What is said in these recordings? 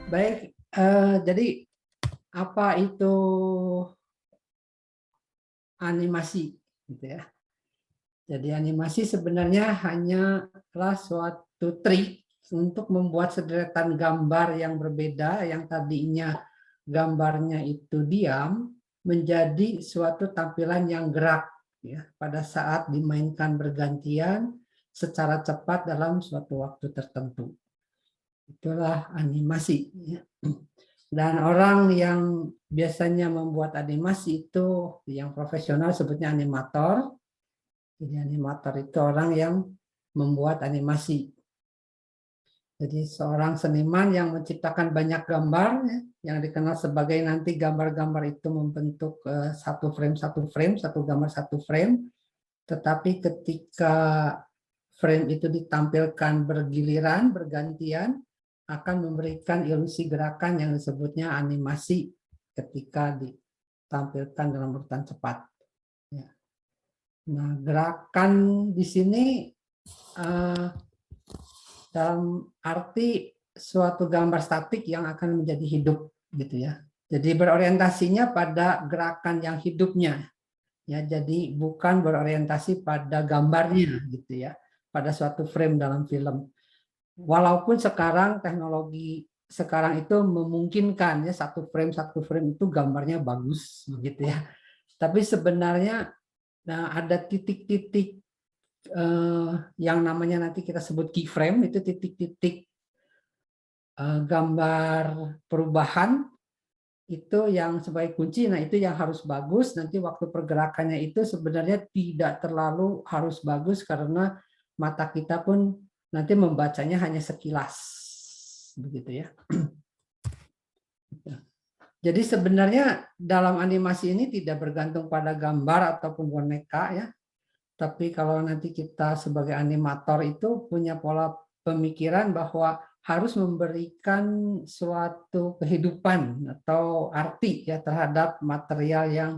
Baik, jadi apa itu animasi, gitu ya. Jadi animasi sebenarnya hanyalah suatu trik untuk membuat sederetan gambar yang berbeda, yang tadinya gambarnya itu diam, menjadi suatu tampilan yang gerak, ya, pada saat dimainkan bergantian secara cepat dalam suatu waktu tertentu. Itulah animasi, ya. Dan orang yang biasanya membuat animasi itu yang profesional sebutnya animator. Jadi animator itu orang yang membuat animasi. Jadi seorang seniman yang menciptakan banyak gambar, ya, yang dikenal sebagai nanti gambar-gambar itu membentuk satu frame, satu gambar satu frame. Tetapi ketika frame itu ditampilkan bergiliran, bergantian, akan memberikan ilusi gerakan yang disebutnya animasi ketika ditampilkan dalam urutan cepat. Ya. Nah, gerakan di sini dalam arti suatu gambar statik yang akan menjadi hidup, gitu ya. Jadi berorientasinya pada gerakan yang hidupnya, ya. Jadi bukan berorientasi pada gambarnya, gitu ya, pada suatu frame dalam film. Walaupun sekarang teknologi sekarang itu memungkinkan, ya, satu frame itu gambarnya bagus, begitu ya. Tapi sebenarnya ada titik-titik yang namanya nanti kita sebut keyframe, itu titik-titik gambar perubahan itu yang sebagai kunci. Nah, itu yang harus bagus. Nanti waktu pergerakannya itu sebenarnya tidak terlalu harus bagus karena mata kita pun nanti membacanya hanya sekilas, begitu ya. Jadi sebenarnya dalam animasi ini tidak bergantung pada gambar ataupun boneka, ya. Tapi kalau nanti kita sebagai animator itu punya pola pemikiran bahwa harus memberikan suatu kehidupan atau arti, ya, terhadap material yang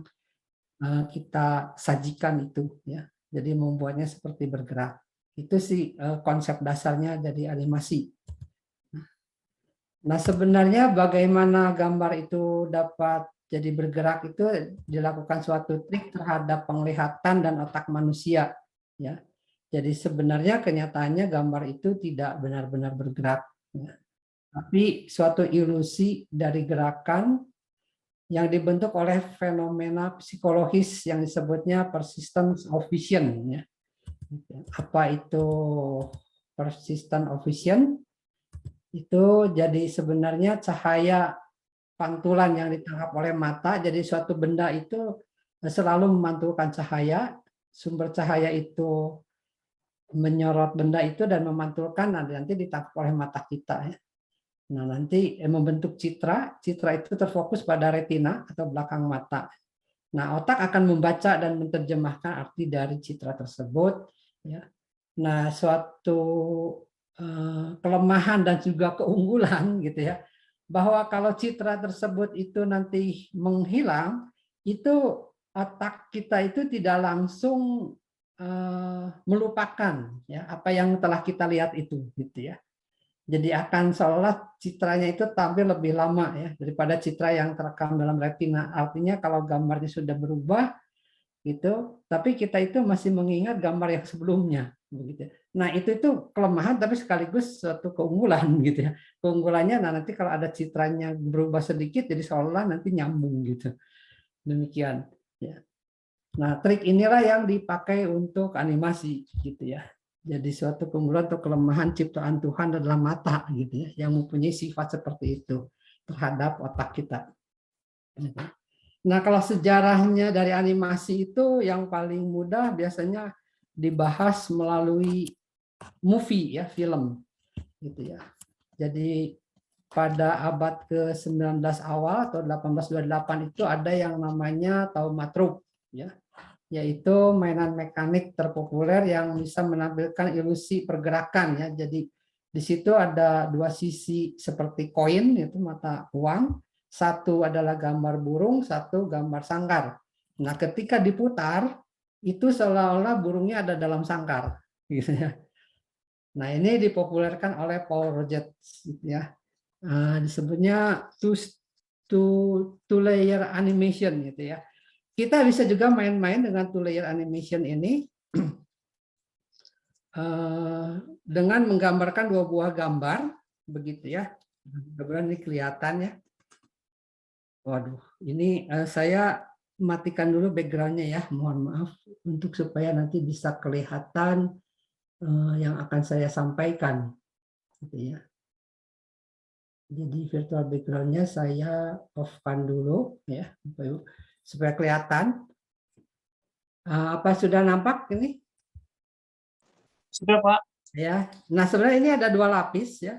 kita sajikan itu, ya. Jadi membuatnya seperti bergerak. Itu sih konsep dasarnya dari animasi. Nah, sebenarnya bagaimana gambar itu dapat jadi bergerak itu dilakukan suatu trik terhadap penglihatan dan otak manusia, ya. Jadi sebenarnya kenyataannya gambar itu tidak benar-benar bergerak, ya. Tapi suatu ilusi dari gerakan yang dibentuk oleh fenomena psikologis yang disebutnya persistence of vision, ya. Apa itu persistence of vision? Itu jadi sebenarnya cahaya pantulan yang ditangkap oleh mata. Jadi suatu benda itu selalu memantulkan cahaya, sumber cahaya itu menyorot benda itu dan memantulkan, nanti ditangkap oleh mata kita, ya. Nah, nanti membentuk citra, citra itu terfokus pada retina atau belakang mata. Nah, otak akan membaca dan menerjemahkan arti dari citra tersebut, ya. Nah, suatu kelemahan dan juga keunggulan, gitu ya, bahwa kalau citra tersebut itu nanti menghilang, itu otak kita itu tidak langsung melupakan, ya, apa yang telah kita lihat itu, gitu ya. Jadi akan seolah citranya itu tampil lebih lama, ya, daripada citra yang terekam dalam retina. Artinya kalau gambarnya sudah berubah gitu, tapi kita itu masih mengingat gambar yang sebelumnya, begitu. Nah, itu kelemahan tapi sekaligus suatu keunggulan, gitu ya. Keunggulannya, nah, nanti kalau ada citranya berubah sedikit jadi seolah nanti nyambung, gitu. Demikian, ya. Nah, trik inilah yang dipakai untuk animasi, gitu ya. Jadi suatu keunggulan atau kelemahan ciptaan Tuhan adalah mata, gitu ya, yang mempunyai sifat seperti itu terhadap otak kita. Nah, kalau sejarahnya dari animasi itu yang paling mudah biasanya dibahas melalui movie, ya, film, gitu ya. Jadi pada abad ke-19 awal atau 1828 itu ada yang namanya taumaturg, ya, yaitu mainan mekanik terpopuler yang bisa menampilkan ilusi pergerakan, ya. Jadi di situ ada dua sisi seperti koin, itu mata uang, satu adalah gambar burung, satu gambar sangkar. Nah, ketika diputar itu seolah-olah burungnya ada dalam sangkar, gitu ya. Nah, ini dipopulerkan oleh Paul Rogers, gitu ya. disebutnya two layer animation gitu ya. Kita bisa juga main-main dengan two layer animation ini dengan menggambarkan dua buah gambar begitu ya. Mudah-mudahan ini kelihatan ya. Waduh, ini saya matikan dulu backgroundnya ya. Mohon maaf untuk supaya nanti bisa kelihatan yang akan saya sampaikan. Gitu ya. Jadi virtual backgroundnya saya off-kan dulu ya, supaya kelihatan. Apa sudah nampak ini? Sudah, Pak. Ya. Nah sebenarnya ini ada dua lapis ya.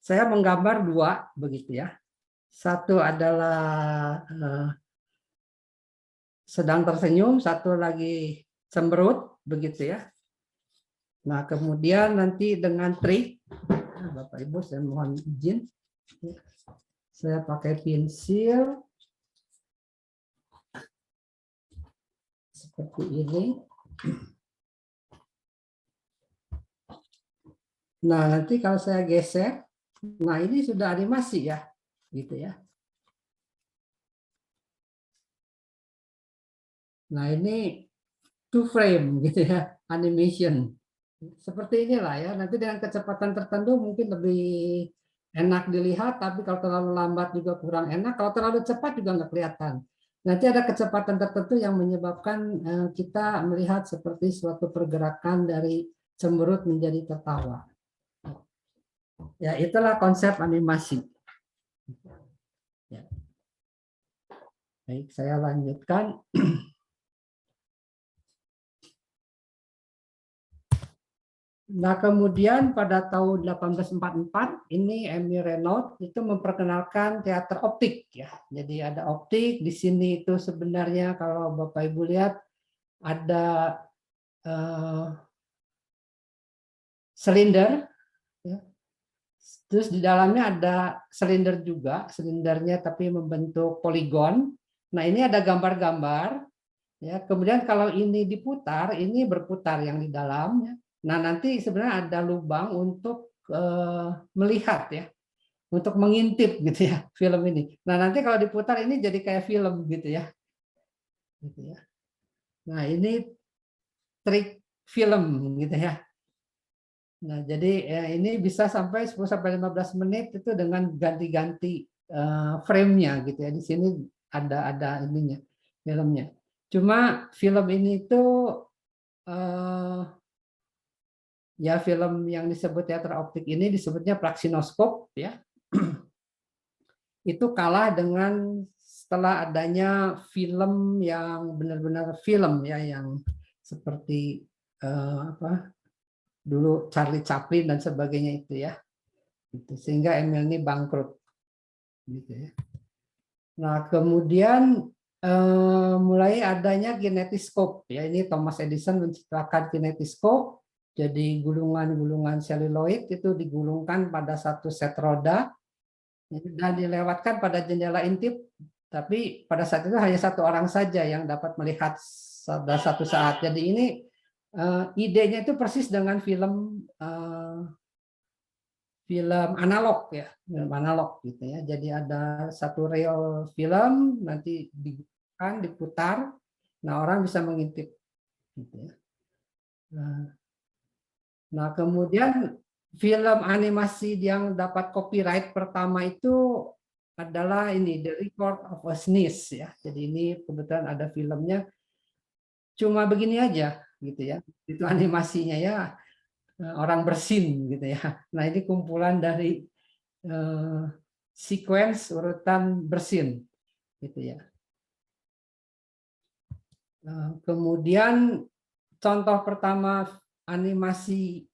Saya menggambar dua begitu ya. Satu adalah sedang tersenyum, satu lagi cemberut begitu ya. Nah kemudian nanti dengan trik, Bapak Ibu saya mohon izin, saya pakai pensil seperti ini. Nah nanti kalau saya geser, nah ini sudah animasi ya, gitu ya. Nah ini two frame gitu ya, animation. Seperti inilah ya, nanti dengan kecepatan tertentu mungkin lebih enak dilihat, tapi kalau terlalu lambat juga kurang enak, kalau terlalu cepat juga nggak kelihatan. Nanti ada kecepatan tertentu yang menyebabkan kita melihat seperti suatu pergerakan dari cemberut menjadi tertawa. Ya, itulah konsep animasi. Ya. Baik, saya lanjutkan. Nah, kemudian pada tahun 1844 ini Emmy Renault itu memperkenalkan teater optik ya. Jadi ada optik di sini itu sebenarnya kalau Bapak Ibu lihat ada silinder ya. Terus di dalamnya ada silinder juga, silindernya tapi membentuk poligon. Nah, ini ada gambar-gambar ya. Kemudian kalau ini diputar, ini berputar yang di dalam ya. Nah, nanti sebenarnya ada lubang untuk melihat ya, untuk mengintip gitu ya film ini. Nah, nanti kalau diputar ini jadi kayak film gitu ya. Gitu ya. Nah, ini trik film gitu ya. Nah, jadi ya, ini bisa sampai 10 sampai 15 menit itu dengan ganti-ganti frame-nya gitu ya. Di sini ada ininya, filmnya. Cuma film ini tuh ya film yang disebut teater optik ini disebutnya praksinoskop ya. Itu kalah dengan setelah adanya film yang benar-benar film ya yang seperti apa dulu Charlie Chaplin dan sebagainya itu ya. Gitu. Sehingga Emil ini bangkrut gitu ya. Nah, kemudian mulai adanya kinetiskop ya. Ini Thomas Edison menciptakan kinetiskop. Jadi gulungan-gulungan seluloid itu digulungkan pada satu set roda dan dilewatkan pada jendela intip. Tapi pada saat itu hanya satu orang saja yang dapat melihat pada satu saat. Jadi ini idenya itu persis dengan film film analog ya, film analog gitu ya. Jadi ada satu reel film nanti diputar, nah orang bisa mengintip gitu ya. Nah, kemudian film animasi yang dapat copyright pertama itu adalah ini The Record of a Sneeze ya. Jadi ini kebetulan ada filmnya cuma begini aja gitu ya. Itu animasinya ya orang bersin gitu ya. Nah, ini kumpulan dari sequence urutan bersin gitu ya. Kemudian contoh pertama animasi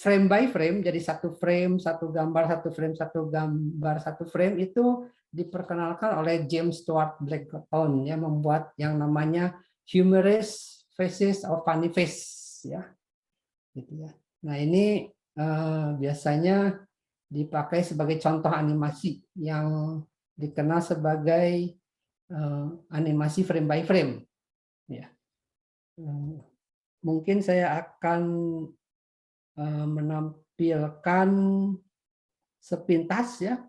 frame by frame, jadi satu frame, satu gambar, satu frame, satu gambar, satu frame itu diperkenalkan oleh James Stuart Blackstone yang membuat yang namanya Humorous Faces of Funny Face ya. Gitu ya. Nah, ini biasanya dipakai sebagai contoh animasi yang dikenal sebagai animasi frame by frame. Ya. Mungkin saya akan menampilkan sepintas ya.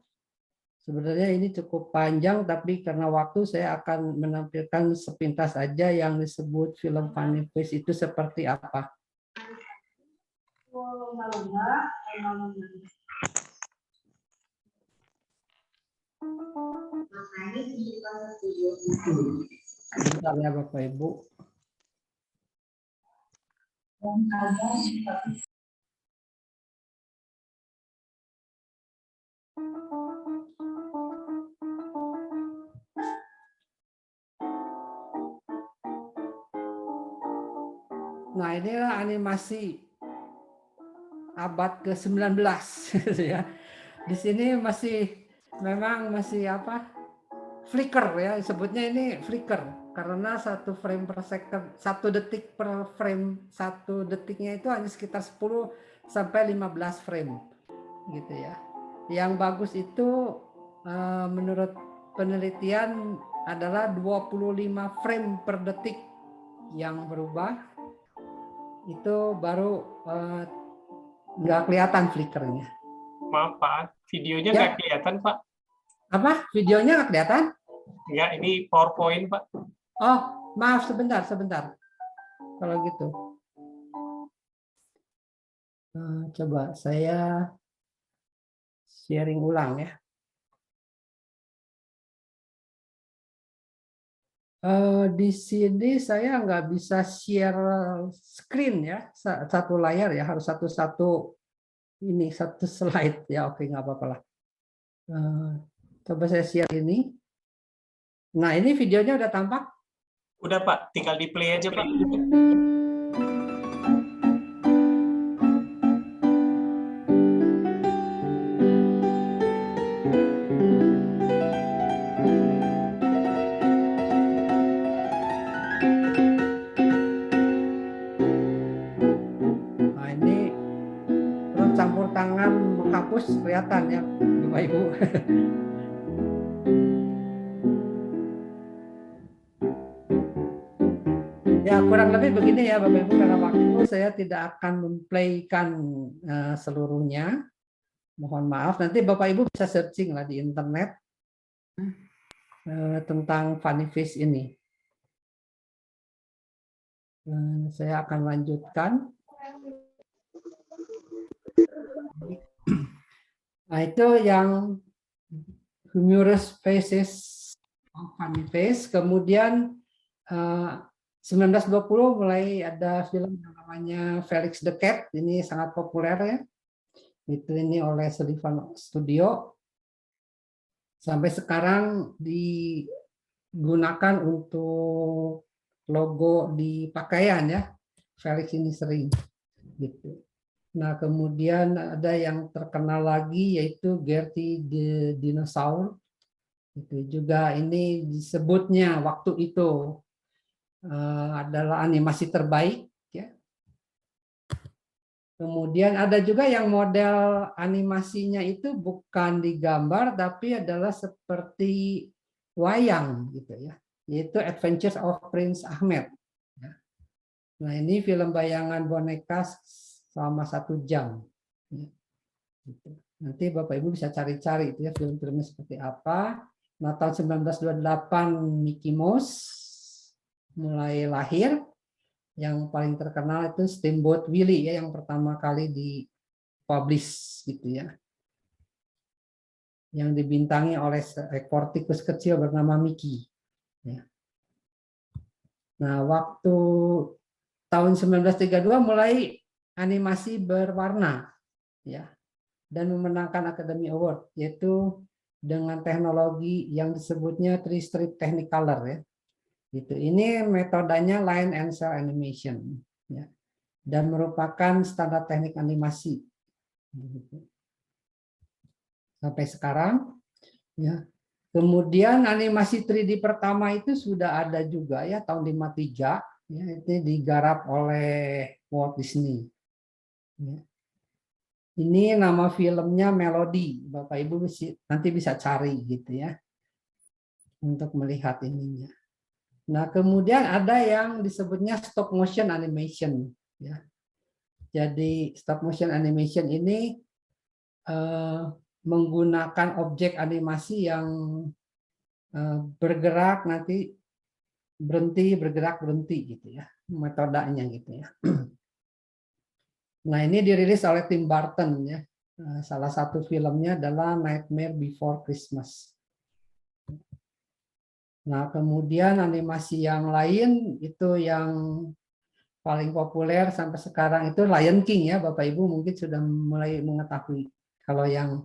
Sebenarnya ini cukup panjang, tapi karena waktu saya akan menampilkan sepintas aja yang disebut film Funny Face itu seperti apa. Bentar ya Bapak Ibu. Nah, inilah animasi abad ke-19 ya. Di sini memang masih apa? Flicker ya, sebutnya ini flicker karena 1 frame per second, 1 detik per frame, 1 detiknya itu hanya sekitar 10 sampai 15 frame gitu ya. Yang bagus itu menurut penelitian adalah 25 frame per detik yang berubah, itu baru nggak kelihatan flickernya. Maaf Pak, videonya Ya. nggak kelihatan Pak. Apa? Videonya nggak kelihatan? Nggak, ini PowerPoint Pak. Oh, maaf, sebentar. Kalau gitu. Coba saya sharing ulang ya. Di sini saya nggak bisa share screen ya, 1 layar ya, harus satu slide ya. Oke, nggak apa-apa lah. Coba saya share ini. Nah, ini videonya udah tampak? Udah Pak, tinggal di play aja Pak. Nah, ini terus campur tangan menghapus kelihatan ya, Bapak Ibu. Ya, kurang lebih begini ya Bapak Ibu, karena waktu saya tidak akan memplaykan seluruhnya. Mohon maaf, nanti Bapak Ibu bisa searching lah di internet tentang Funny Face ini. Saya akan lanjutkan. Nah, itu yang humorous faces of Funny Face. Kemudian 1920 mulai ada film yang namanya Felix the Cat. Ini sangat populer ya. Ini oleh Sullivan Studio. Sampai sekarang digunakan untuk logo di pakaian ya. Felix ini sering gitu. Nah, kemudian ada yang terkenal lagi yaitu Gertie the Dinosaur. Itu juga ini disebutnya waktu itu adalah animasi terbaik ya. Kemudian ada juga yang model animasinya itu bukan digambar tapi adalah seperti wayang gitu ya, yaitu Adventures of Prince Ahmed. Nah, ini film bayangan boneka selama 1 jam. Nanti Bapak Ibu bisa cari-cari itu ya film-filmnya seperti apa. Nah, tahun 1928 Mickey Mouse mulai lahir. Yang paling terkenal itu Steamboat Willie ya, yang pertama kali dipublish gitu ya. Yang dibintangi oleh seekor tikus kecil bernama Mickey. Ya. Nah, waktu tahun 1932 mulai animasi berwarna ya, dan memenangkan Academy Award, yaitu dengan teknologi yang disebutnya 3-strip Technicolor ya. Gitu. Ini metodenya line and cell animation ya, dan merupakan standar teknik animasi sampai sekarang ya. Kemudian animasi 3D pertama itu sudah ada juga ya tahun 53 ya, ini digarap oleh Walt Disney ya. Ini nama filmnya Melody, Bapak Ibu nanti bisa cari gitu ya untuk melihat ininya. Nah, kemudian ada yang disebutnya stop motion animation ya. Jadi stop motion animation ini menggunakan objek animasi yang bergerak nanti berhenti, bergerak berhenti gitu ya, metodenya gitu ya. Nah, ini dirilis oleh Tim Burton ya. Salah satu filmnya adalah Nightmare Before Christmas. Nah, kemudian animasi yang lain itu yang paling populer sampai sekarang itu Lion King ya, Bapak Ibu mungkin sudah mulai mengetahui. Kalau yang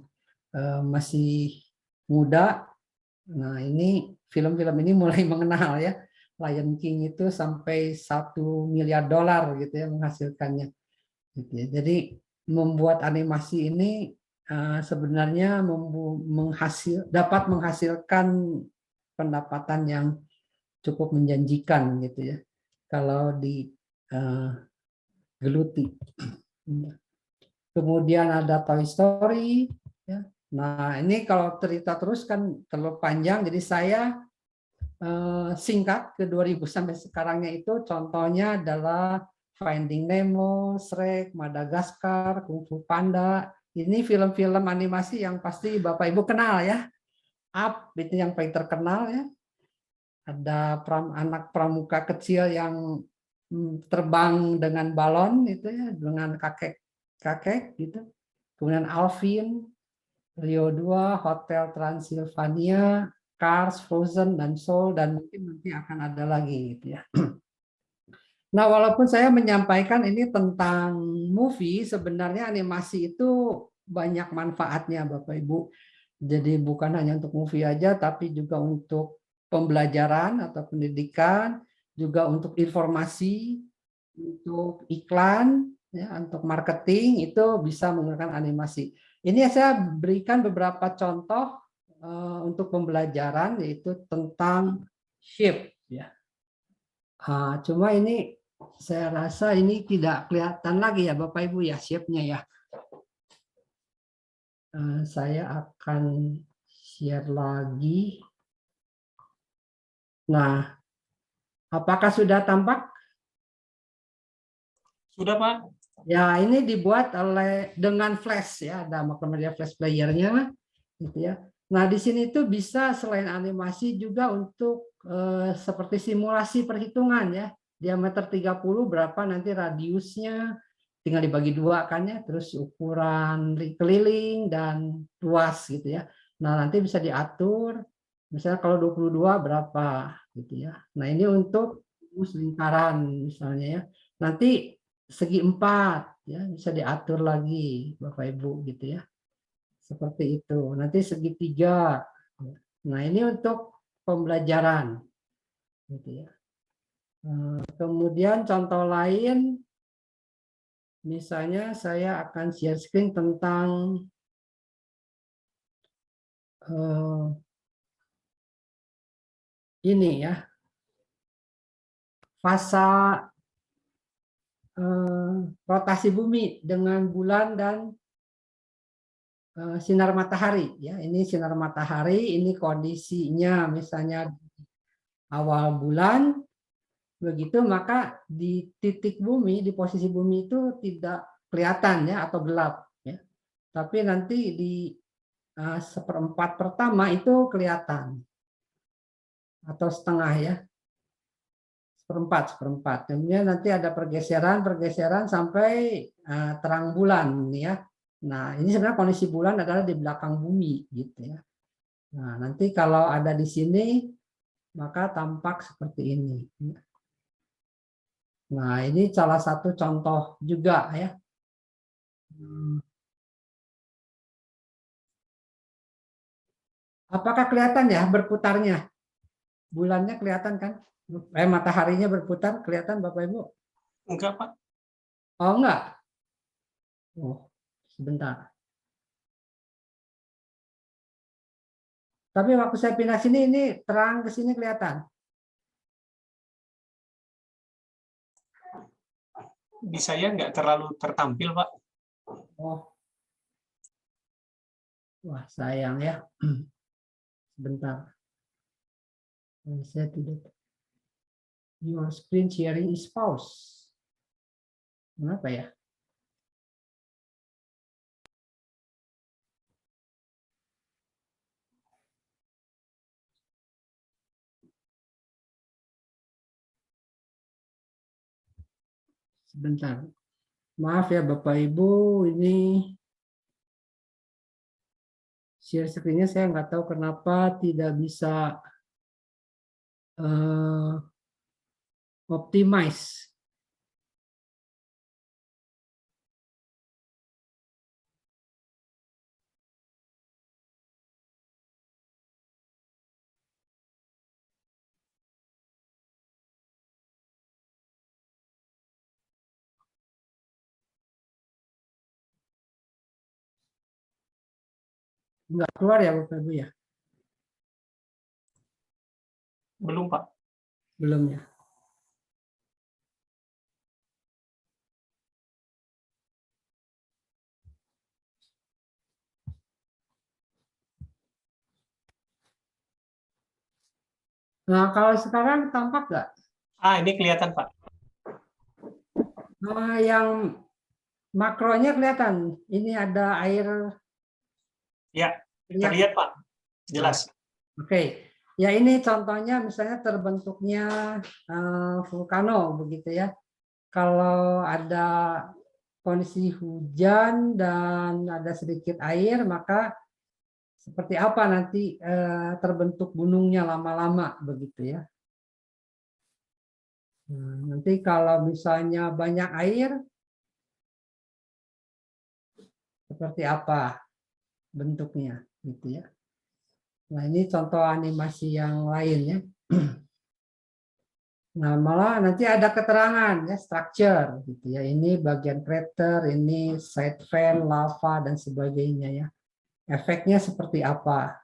masih muda, nah ini film-film ini mulai mengenal ya. Lion King itu sampai $1 miliar gitu ya menghasilkannya. Gitu ya. Jadi membuat animasi ini sebenarnya dapat menghasilkan pendapatan yang cukup menjanjikan gitu ya kalau digeluti. Kemudian ada Toy Story. Ya. Nah ini kalau cerita terus kan terlalu panjang, jadi saya singkat ke 2000 sampai sekarangnya itu contohnya adalah Finding Nemo, Shrek, Madagaskar, Kung Fu Panda. Ini film-film animasi yang pasti Bapak Ibu kenal ya. Up itu yang paling terkenal ya. Ada anak pramuka kecil yang terbang dengan balon itu ya, dengan kakek gitu. Kemudian Alvin, Rio 2, Hotel Transylvania, Cars, Frozen, dan Soul, dan mungkin nanti akan ada lagi gitu ya. Nah, walaupun saya menyampaikan ini tentang movie, sebenarnya animasi itu banyak manfaatnya, Bapak Ibu. Jadi bukan hanya untuk movie aja, tapi juga untuk pembelajaran atau pendidikan, juga untuk informasi, untuk iklan, ya, untuk marketing itu bisa menggunakan animasi. Ini saya berikan beberapa contoh untuk pembelajaran, yaitu tentang shape. Ya. Cuma ini saya rasa ini tidak kelihatan lagi ya Bapak Ibu ya shape-nya ya. Saya akan share lagi. Nah, apakah sudah tampak? Sudah, Pak. Ya, ini dibuat dengan flash ya, ada Macromedia Flash Player-nya gitu ya. Nah, di sini tuh bisa selain animasi juga untuk seperti simulasi perhitungan ya. Diameter 30 berapa nanti radiusnya, tinggal dibagi dua kan ya, terus ukuran keliling dan luas gitu ya. Nah, nanti bisa diatur misalnya kalau 22 berapa gitu ya. Nah, ini untuk lingkaran misalnya ya. Nanti segi 4 ya bisa diatur lagi Bapak Ibu gitu ya. Seperti itu. Nanti segitiga. Nah, ini untuk pembelajaran gitu ya. Kemudian contoh lain misalnya saya akan share screen tentang ini ya. Fasa rotasi bumi dengan bulan dan sinar matahari ya. Ini sinar matahari, ini kondisinya misalnya awal bulan begitu, maka di titik bumi, di posisi bumi itu tidak kelihatan ya atau gelap ya. Tapi nanti di seperempat pertama itu kelihatan atau setengah ya. Seperempat. Kemudian nanti ada pergeseran sampai terang bulan ya. Nah, ini sebenarnya kondisi bulan adalah di belakang bumi gitu ya. Nah, nanti kalau ada di sini maka tampak seperti ini. Nah, ini salah satu contoh juga ya. Apakah kelihatan ya berputarnya? Bulannya kelihatan kan? Mataharinya berputar kelihatan Bapak Ibu? Enggak, Pak. Oh, enggak. Oh, sebentar. Tapi waktu saya pindah sini ini terang ke sini kelihatan. Di saya nggak terlalu tertampil, Pak. Oh, wah sayang ya. Sebentar. Saya tidak. Your screen sharing is pause. Kenapa ya? Sebentar. Maaf ya Bapak Ibu, ini share screen-nya saya nggak tahu kenapa tidak bisa optimize. Nggak keluar ya Bapak Ibu ya? Belum, Pak. Belum ya. Nah, kalau sekarang tampak nggak? Ini kelihatan, Pak. Nah, yang makronya kelihatan. Ini ada air. Ya, terlihat, Pak. Jelas. Oke. Ya ini contohnya misalnya terbentuknya vulkano begitu ya. Kalau ada kondisi hujan dan ada sedikit air, maka seperti apa nanti terbentuk gunungnya lama-lama begitu ya. Nah, nanti kalau misalnya banyak air, seperti apa bentuknya gitu ya. Nah ini contoh animasi yang lain ya. Nah malah nanti ada keterangan ya structure gitu ya. Ini bagian crater, ini side fan, lava dan sebagainya ya. Efeknya seperti apa?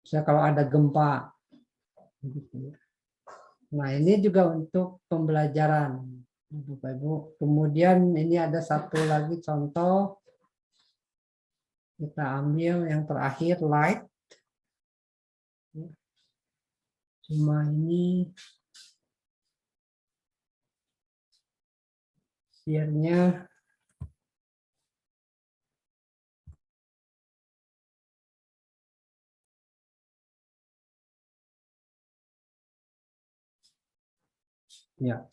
Misalnya kalau ada gempa gitu ya. Nah ini juga untuk pembelajaran Bapak Ibu. Kemudian ini ada satu lagi contoh, kita ambil yang terakhir light. Cuma ini share-nya ya.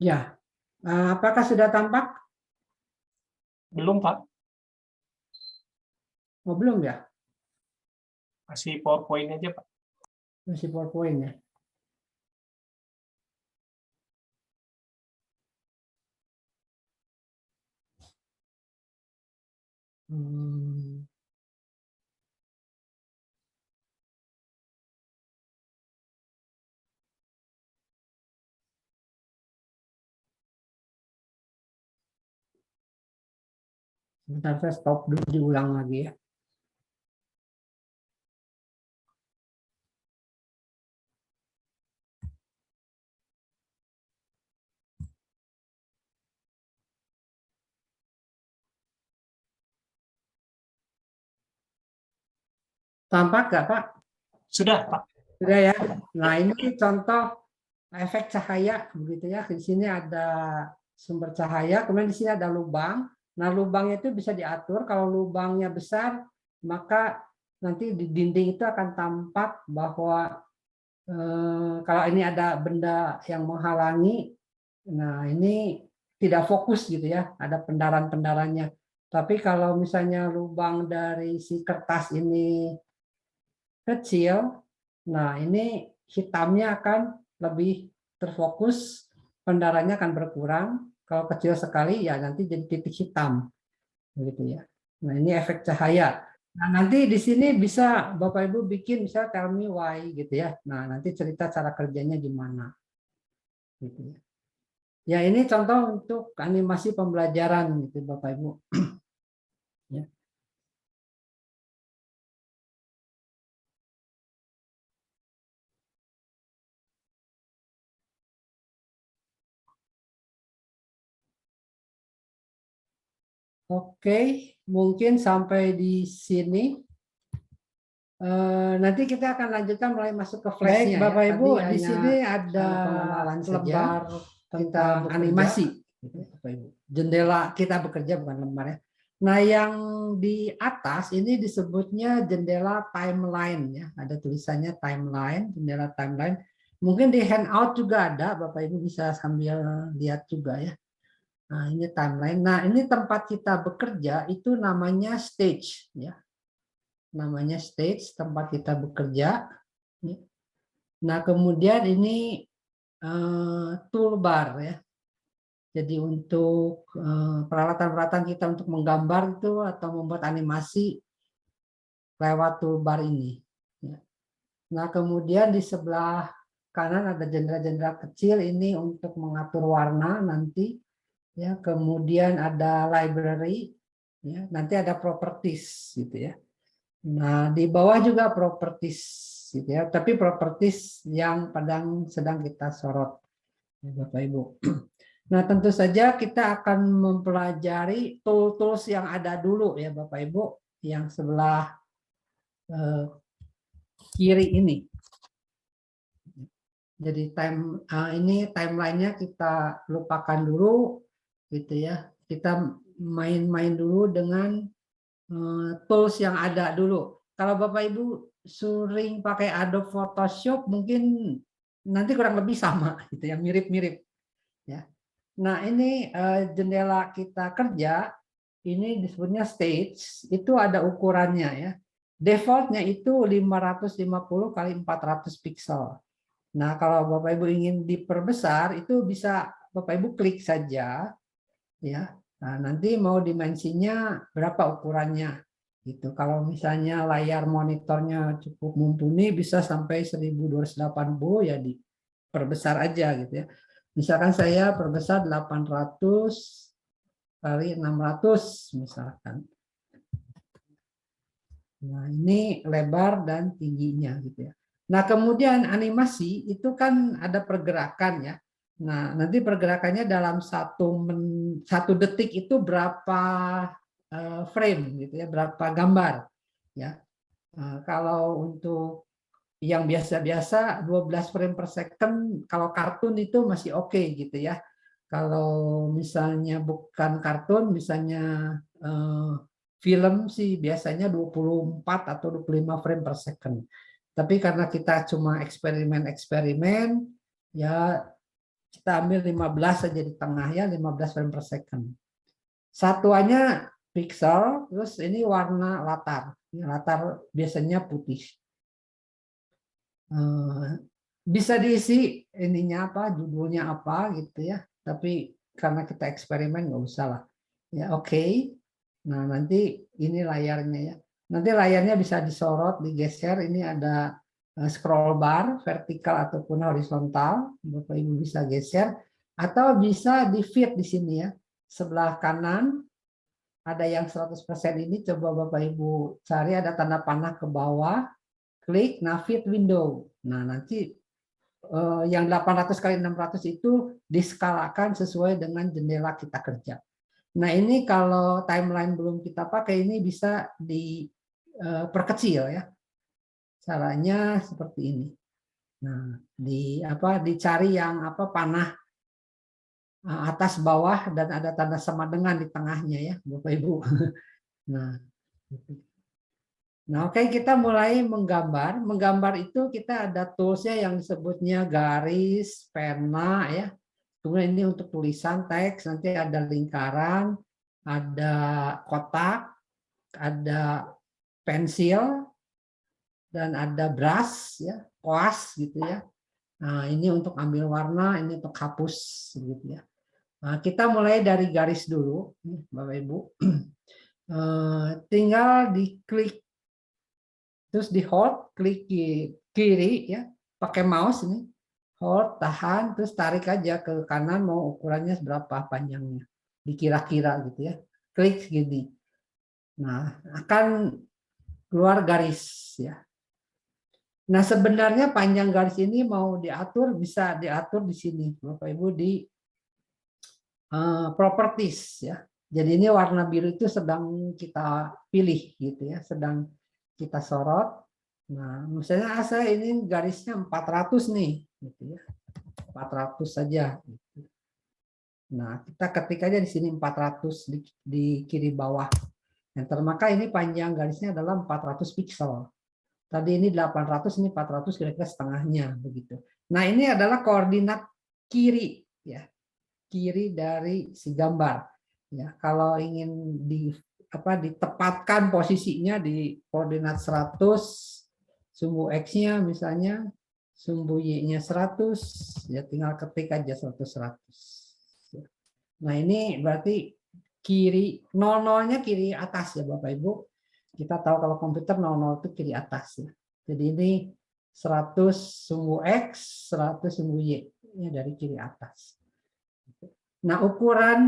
Ya, apakah sudah tampak? Belum, Pak. Oh, belum ya? Masih PowerPoint aja, Pak. Masih PowerPoint ya. Hmm. Sebentar saya stop dulu, diulang lagi ya. Tampak nggak Pak? Sudah, Pak. Sudah ya. Nah ini contoh efek cahaya begitu ya. Di sini ada sumber cahaya, kemudian di sini ada lubang. Nah lubangnya itu bisa diatur. Kalau lubangnya besar, maka nanti di dinding itu akan tampak bahwa kalau ini ada benda yang menghalangi, nah ini tidak fokus gitu ya, ada pendaran-pendarannya. Tapi kalau misalnya lubang dari si kertas ini kecil, nah ini hitamnya akan lebih terfokus, pendarannya akan berkurang. Kalau kecil sekali ya nanti jadi titik hitam, begitu ya. Nah ini efek cahaya. Nah nanti di sini bisa Bapak Ibu bikin misalnya tell me why gitu ya. Nah nanti cerita cara kerjanya gimana, gitu ya. Ya ini contoh untuk animasi pembelajaran gitu Bapak Ibu. Ya. Oke, mungkin sampai di sini. Nanti kita akan lanjutkan mulai masuk ke flashnya. Baik, Bapak Ibu, di sini ada lembar tentang animasi. Jendela kita bekerja bukan lembar ya. Nah, yang di atas ini disebutnya jendela timeline ya. Ada tulisannya timeline, jendela timeline. Mungkin di handout juga ada, Bapak Ibu bisa sambil lihat juga ya. Nah, ini timeline. Nah, ini tempat kita bekerja itu namanya stage ya. Namanya stage, tempat kita bekerja. Nah, kemudian ini toolbar ya. Jadi untuk peralatan-peralatan kita untuk menggambar itu atau membuat animasi lewat toolbar ini. Nah, kemudian di sebelah kanan ada jendela-jendela kecil ini untuk mengatur warna nanti. Ya, kemudian ada library, ya, nanti ada properties gitu ya. Nah, di bawah juga properties gitu ya, tapi properties yang sedang kita sorot, ya, Bapak Ibu. Nah, tentu saja kita akan mempelajari tools-tools yang ada dulu ya Bapak Ibu, yang sebelah kiri ini. Jadi ini timelinenya kita lupakan dulu, gitu ya. Kita main-main dulu dengan tools yang ada dulu. Kalau Bapak Ibu sering pakai Adobe Photoshop, mungkin nanti kurang lebih sama, gitu ya, mirip-mirip. Ya. Nah, ini jendela kita kerja, ini disebutnya stage, itu ada ukurannya ya. Defaultnya itu 550 kali 400 pixel. Nah, kalau Bapak Ibu ingin diperbesar, itu bisa Bapak Ibu klik saja, ya. Nah, nanti mau dimensinya berapa ukurannya, gitu. Kalau misalnya layar monitornya cukup mumpuni, bisa sampai 1280 ya diperbesar aja, gitu ya. Misalkan saya perbesar 800 kali 600 misalkan. Nah, ini lebar dan tingginya gitu ya. Nah, kemudian animasi itu kan ada pergerakan ya. Nah, nanti pergerakannya dalam satu detik itu berapa frame gitu ya, berapa gambar ya. Kalau untuk yang biasa-biasa 12 frame per second, kalau kartun itu masih oke gitu ya. Kalau misalnya bukan kartun, misalnya film sih biasanya 24 atau 25 frame per second. Tapi karena kita cuma eksperimen-eksperimen, ya kita ambil 15 saja di tengah ya, 15 frame per second. Satuannya pixel, terus ini warna latar. Latar biasanya putih. Bisa diisi ininya apa, judulnya apa gitu ya. Tapi karena kita eksperimen nggak usah lah. Ya oke. Nah nanti ini layarnya ya. Nanti layarnya bisa disorot, digeser. Ini ada scroll bar vertikal ataupun horizontal. Bapak Ibu bisa geser atau bisa di fit di sini ya. Sebelah kanan ada yang 100% ini, coba Bapak Ibu cari ada tanda panah ke bawah. Klik fit window. Nah, nanti yang 800 kali 600 itu diskalakan sesuai dengan jendela kita kerja. Nah, ini kalau timeline belum kita pakai, ini bisa diperkecil ya. Caranya seperti ini. Nah, dicari yang panah atas bawah dan ada tanda sama dengan di tengahnya ya, Bapak Ibu. Nah, oke, kita mulai menggambar. Menggambar itu kita ada toolsnya yang disebutnya garis, pena, ya. Kemudian ini untuk tulisan teks, nanti ada lingkaran, ada kotak, ada pensil, dan ada brush, ya, koas, gitu ya. Nah, ini untuk ambil warna, ini untuk hapus, gitu ya. Nah, kita mulai dari garis dulu, Bapak Ibu. Tinggal diklik. Terus di hold, klik kiri ya, pakai mouse ini, hold, tahan, terus tarik aja ke kanan mau ukurannya seberapa panjangnya, dikira-kira gitu ya, klik segini. Nah, akan keluar garis ya. Nah, sebenarnya panjang garis ini mau diatur, bisa diatur di sini, Bapak Ibu, di properties ya. Jadi ini warna biru itu sedang kita pilih gitu ya, sedang kita sorot. Nah, misalnya saya ini garisnya 400 nih, gitu ya. 400 saja. Nah, kita ketik aja di sini 400 di kiri bawah. Enter, maka ini panjang garisnya adalah 400 pixel. Tadi ini 800, ini 400, kira-kira setengahnya begitu. Nah, ini adalah koordinat kiri ya. Kiri dari si gambar. Ya, kalau ingin ditempatkan posisinya di koordinat 100, sumbu X-nya misalnya, sumbu Y-nya 100, ya tinggal ketik aja 100. Nah, ini berarti kiri 00-nya kiri atas ya Bapak Ibu. Kita tahu kalau komputer 00 itu kiri atas ya. Jadi ini 100 sumbu X, 100 sumbu Y ya, dari kiri atas. Nah, ukuran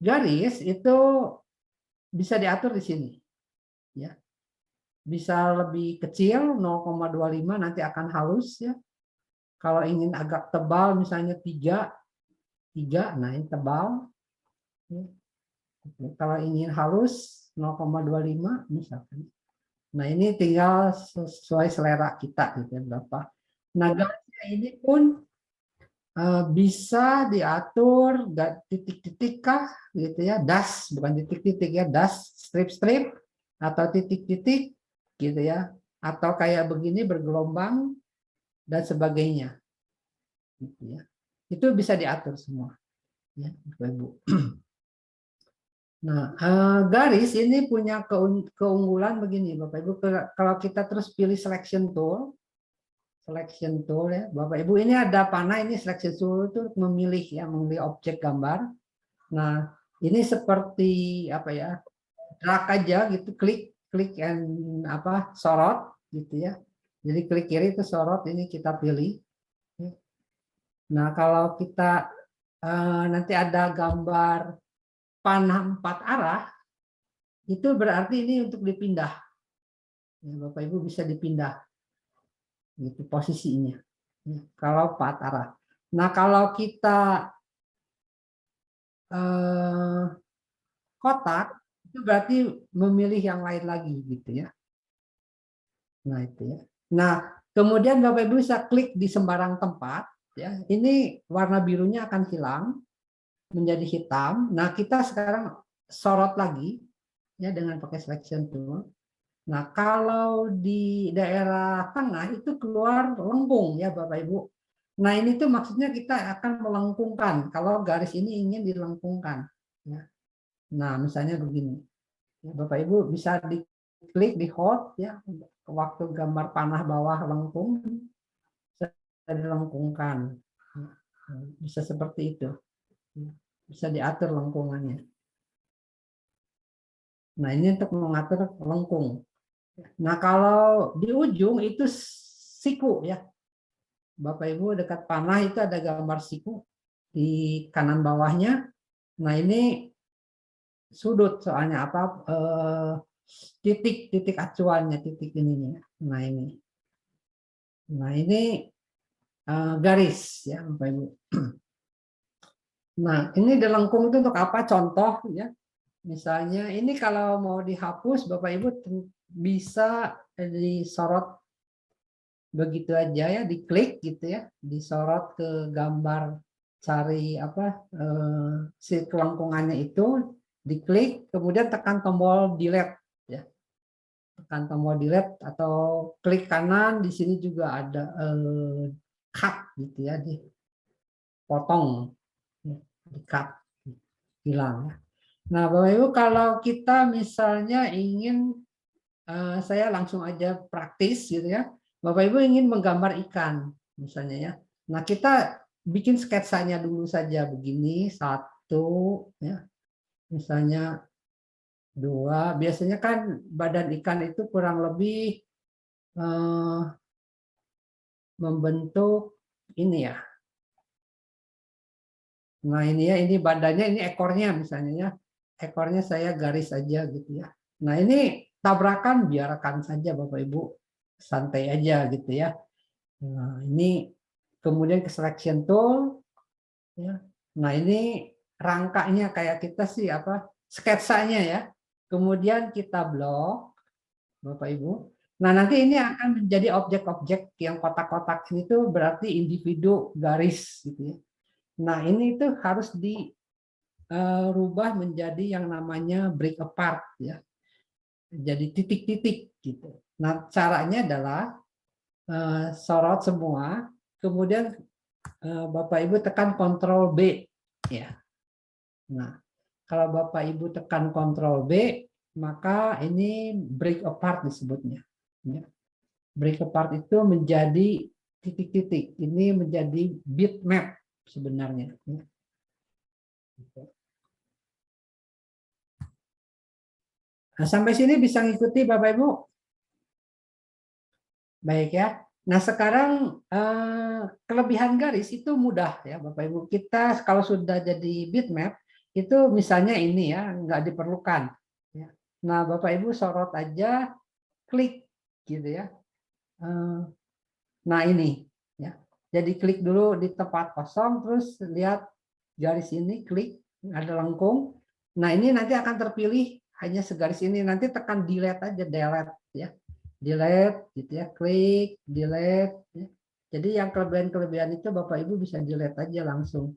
garis itu bisa diatur di sini. Ya. Bisa lebih kecil 0,25, nanti akan halus ya. Kalau ingin agak tebal misalnya 3, nah ini tebal. Kalau ingin halus 0,25 misalkan. Nah, ini tinggal sesuai selera kita gitu ya, berapa. Nah, garisnya ini pun bisa diatur titik-titik kah gitu ya, dash, bukan titik-titik ya, dash, strip-strip atau titik-titik gitu ya, atau kayak begini bergelombang dan sebagainya gitu ya. Itu bisa diatur semua ya, Bapak Ibu. Nah, garis ini punya keunggulan begini Bapak Ibu, kalau kita terus pilih selection tool ya Bapak Ibu, ini ada panah, ini selection tool itu memilih objek gambar. Nah, ini seperti apa ya, drag aja gitu, klik and sorot gitu ya. Jadi klik kiri itu sorot, ini kita pilih. Nah, kalau kita nanti ada gambar panah 4 arah, itu berarti ini untuk dipindah. Ya, Bapak Ibu bisa dipindah gitu posisinya. Ya, kalau 4 arah. Nah, kalau kita kotak, itu berarti memilih yang lain lagi gitu ya. Nah, itu ya. Nah, kemudian Bapak Ibu bisa klik di sembarang tempat ya. Ini warna birunya akan hilang menjadi hitam. Nah, kita sekarang sorot lagi ya dengan pakai selection tool. Nah, kalau di daerah tengah itu keluar lengkung ya Bapak Ibu. Nah, ini tuh maksudnya kita akan melengkungkan kalau garis ini ingin dilengkungkan ya. Nah, misalnya begini. Ya, Bapak Ibu bisa diklik di hold ya, waktu gambar panah bawah lengkung bisa dilengkungkan. Bisa seperti itu. Bisa diatur lengkungannya. Nah, ini untuk mengatur lengkung. Nah, kalau di ujung itu siku ya. Bapak Ibu dekat panah itu ada gambar siku di kanan bawahnya. Nah, ini sudut soalnya titik acuannya, titik ininya. Nah, ini. Nah, ini garis ya, Bapak Ibu. Nah, ini dilengkung itu untuk apa? Contoh ya. Misalnya ini kalau mau dihapus Bapak Ibu bisa disorot begitu aja ya, diklik gitu ya, disorot ke gambar, cari si kelengkungannya itu, diklik, kemudian tekan tombol delete ya. Tekan tombol delete atau klik kanan, di sini juga ada cut gitu ya, dipotong, di cut, hilang ya. Nah, Bapak Ibu kalau kita misalnya ingin saya langsung aja praktis gitu ya. Bapak Ibu ingin menggambar ikan misalnya ya. Nah, kita bikin sketsanya dulu saja begini, 1 ya. Misalnya 2, biasanya kan badan ikan itu kurang lebih membentuk ini ya. Nah, ini ya, ini badannya, ini ekornya misalnya ya. Ekornya saya garis aja gitu ya. Nah, ini tabrakan biarkan saja Bapak Ibu, santai aja gitu ya. Nah, ini kemudian ke selection tool ya. Nah, ini rangkanya kayak kita sih sketsanya ya. Kemudian kita blok Bapak Ibu. Nah, nanti ini akan menjadi objek-objek yang kotak-kotak ini tuh berarti individu garis gitu ya. Nah, ini tuh harus dirubah menjadi yang namanya break apart ya. Jadi titik-titik gitu. Nah, caranya adalah sorot semua, kemudian Bapak Ibu tekan Ctrl B ya. Nah, kalau Bapak Ibu tekan Ctrl B, maka ini break apart disebutnya. Ya. Break apart itu menjadi titik-titik. Ini menjadi bitmap sebenarnya. Nah, sampai sini bisa ngikuti Bapak Ibu? Baik ya. Nah, sekarang kelebihan garis itu mudah ya Bapak Ibu. Kita kalau sudah jadi bitmap, itu misalnya ini ya, nggak diperlukan. Ya. Nah, Bapak Ibu sorot aja, klik gitu ya. Nah, ini ya. Jadi klik dulu di tempat kosong, terus lihat garis ini, klik, ada lengkung. Nah, ini nanti akan terpilih hanya segaris ini. Nanti tekan delete aja, delete ya. Delete gitu ya, klik, delete ya. Jadi yang kelebihan-kelebihan itu Bapak Ibu bisa delete aja langsung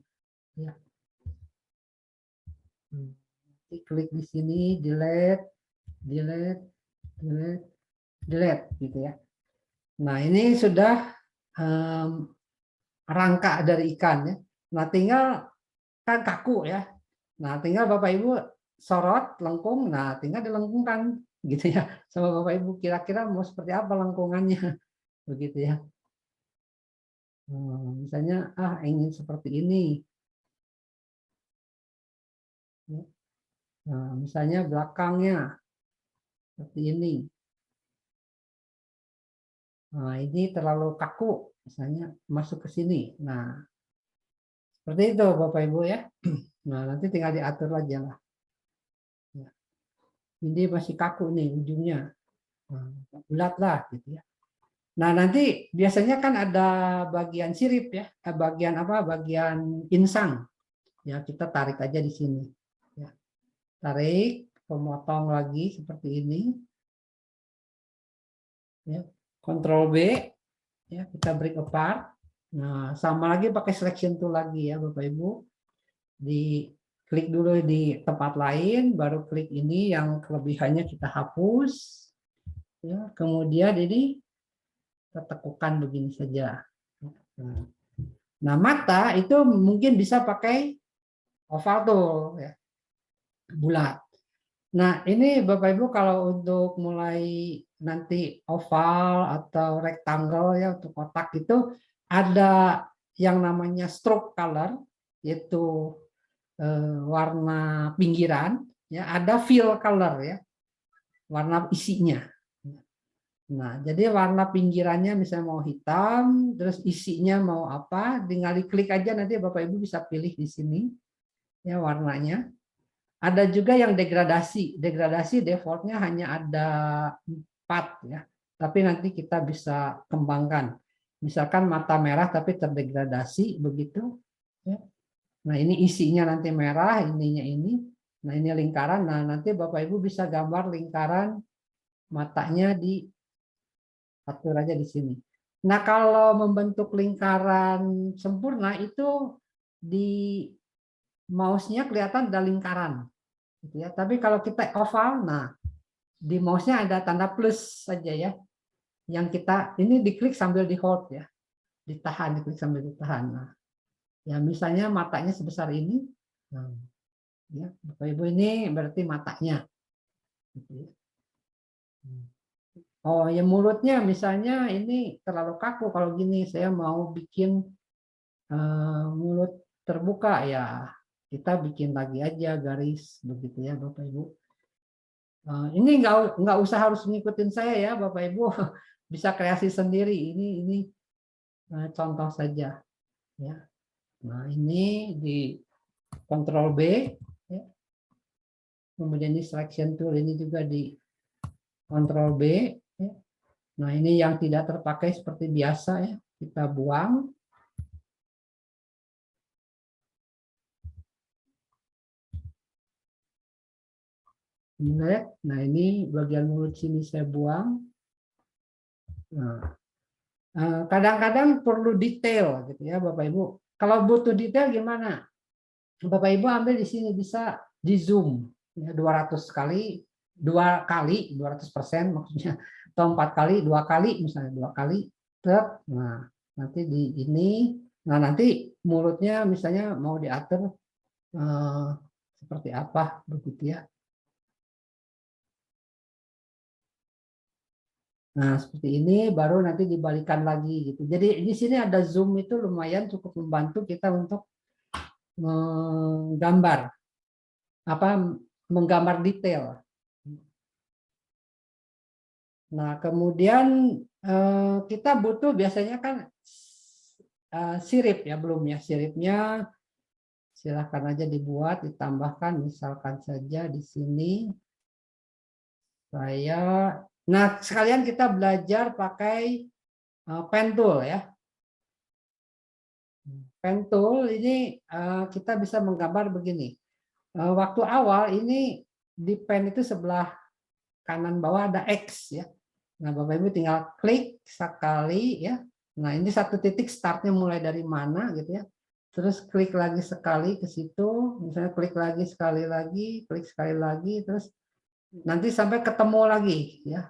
ya. Nanti klik di sini, delete, delete, delete, delete gitu ya. Nah, ini sudah rangka dari ikan ya. Nah, tinggal kan kaku ya. Nah, tinggal Bapak Ibu sorot lengkung, nah tinggal dilengkungkan gitu ya. Sama Bapak Ibu kira-kira mau seperti apa lengkungannya begitu ya. Misalnya ingin seperti ini. Nah, misalnya belakangnya seperti ini. Nah, ini terlalu kaku, misalnya masuk ke sini. Nah, seperti itu Bapak Ibu ya. Nah, nanti tinggal diatur aja lah. Ini masih kaku nih ujungnya. Nah, bulat lah gitu ya. Nah, nanti biasanya kan ada bagian sirip ya, bagian apa? Bagian insang. Ya, kita tarik aja di sini. Ya. Tarik, pemotong lagi seperti ini. Ya. Ctrl B, ya, kita break apart. Nah, sama lagi pakai selection tool lagi ya, Bapak Ibu. Di klik dulu di tempat lain, baru klik ini yang kelebihannya kita hapus. Ya, kemudian ini kita tekukan begini saja. Nah, mata itu mungkin bisa pakai oval tuh ya, bulat. Nah, ini Bapak Ibu kalau untuk mulai nanti oval atau rectangle ya untuk kotak itu ada yang namanya stroke color, yaitu warna pinggiran, ya ada fill color ya, warna isinya. Nah, jadi warna pinggirannya misalnya mau hitam, terus isinya mau apa, tinggal diklik aja nanti Bapak Ibu bisa pilih di sini ya warnanya. Ada juga yang degradasi. Degradasi defaultnya hanya ada 4 ya. Tapi nanti kita bisa kembangkan. Misalkan mata merah tapi terdegradasi begitu. Ya. Nah, ini isinya nanti merah, ininya ini. Nah, ini lingkaran. Nah, nanti Bapak Ibu bisa gambar lingkaran matanya diatur aja di sini. Nah, kalau membentuk lingkaran sempurna itu di mouse-nya kelihatan ada lingkaran. Gitu ya. Tapi kalau kita oval, nah di mouse-nya ada tanda plus saja ya. Yang kita ini diklik sambil di hold ya, ditahan, diklik sambil ditahan. Nah, ya misalnya matanya sebesar ini, nah, ya Bapak Ibu ini berarti matanya. Gitu ya. Oh ya mulutnya misalnya ini terlalu kaku kalau gini saya mau bikin mulut terbuka ya kita bikin lagi aja garis begitu ya Bapak Ibu. Ini nggak usah harus ngikutin saya ya Bapak Ibu bisa kreasi sendiri ini contoh saja ya. Nah ini di Ctrl B ya. Kemudian di selection tool ini juga di Ctrl B ya. Nah ini yang tidak terpakai seperti biasa ya kita buang. Nah ini bagian mulut sini saya buang. Nah, kadang-kadang perlu detail gitu ya Bapak Ibu. Kalau butuh detail gimana? Bapak Ibu ambil di sini, bisa di zoom ya, 200 kali, 200% maksudnya, atau 4 kali, 2 kali misalnya, 2 kali. Nah, nanti di ini, nah nanti mulutnya misalnya mau diatur seperti apa begitu ya. Nah, seperti ini baru nanti dibalikan lagi gitu. Jadi di sini ada zoom, itu lumayan cukup membantu kita untuk menggambar apa, menggambar detail. Nah, kemudian kita butuh biasanya kan sirip ya, belum ya, siripnya silahkan aja dibuat, ditambahkan, misalkan saja di sini saya, nah sekalian kita belajar pakai pen tool ya. Pen tool ini kita bisa menggambar begini. Waktu awal ini di pen itu sebelah kanan bawah ada X ya. Nah, Bapak Ibu tinggal klik sekali ya. Nah, ini satu titik startnya mulai dari mana gitu ya. Terus klik lagi sekali ke situ, misalnya klik lagi sekali lagi, klik sekali lagi, terus nanti sampai ketemu lagi ya.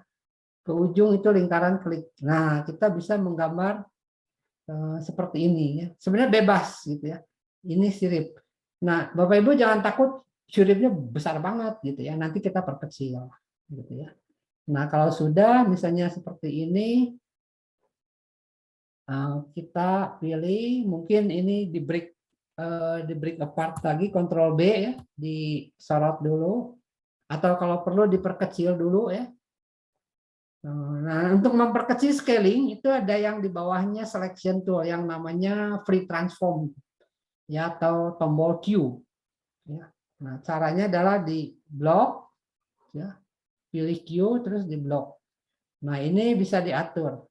Ke ujung itu lingkaran klik. Nah, kita bisa menggambar seperti ini ya. Sebenarnya bebas gitu ya. Ini sirip. Nah, Bapak Ibu jangan takut siripnya besar banget gitu ya. Nanti kita perkecil gitu ya. Nah, kalau sudah misalnya seperti ini, kita pilih, mungkin ini di break apart lagi, Ctrl B ya, disorot dulu, atau kalau perlu diperkecil dulu ya. Nah, untuk memperkecil scaling itu ada yang di bawahnya selection tool yang namanya free transform ya, atau tombol Q ya. Nah, caranya adalah di blok ya, pilih Q terus di blok. Nah, ini bisa diatur.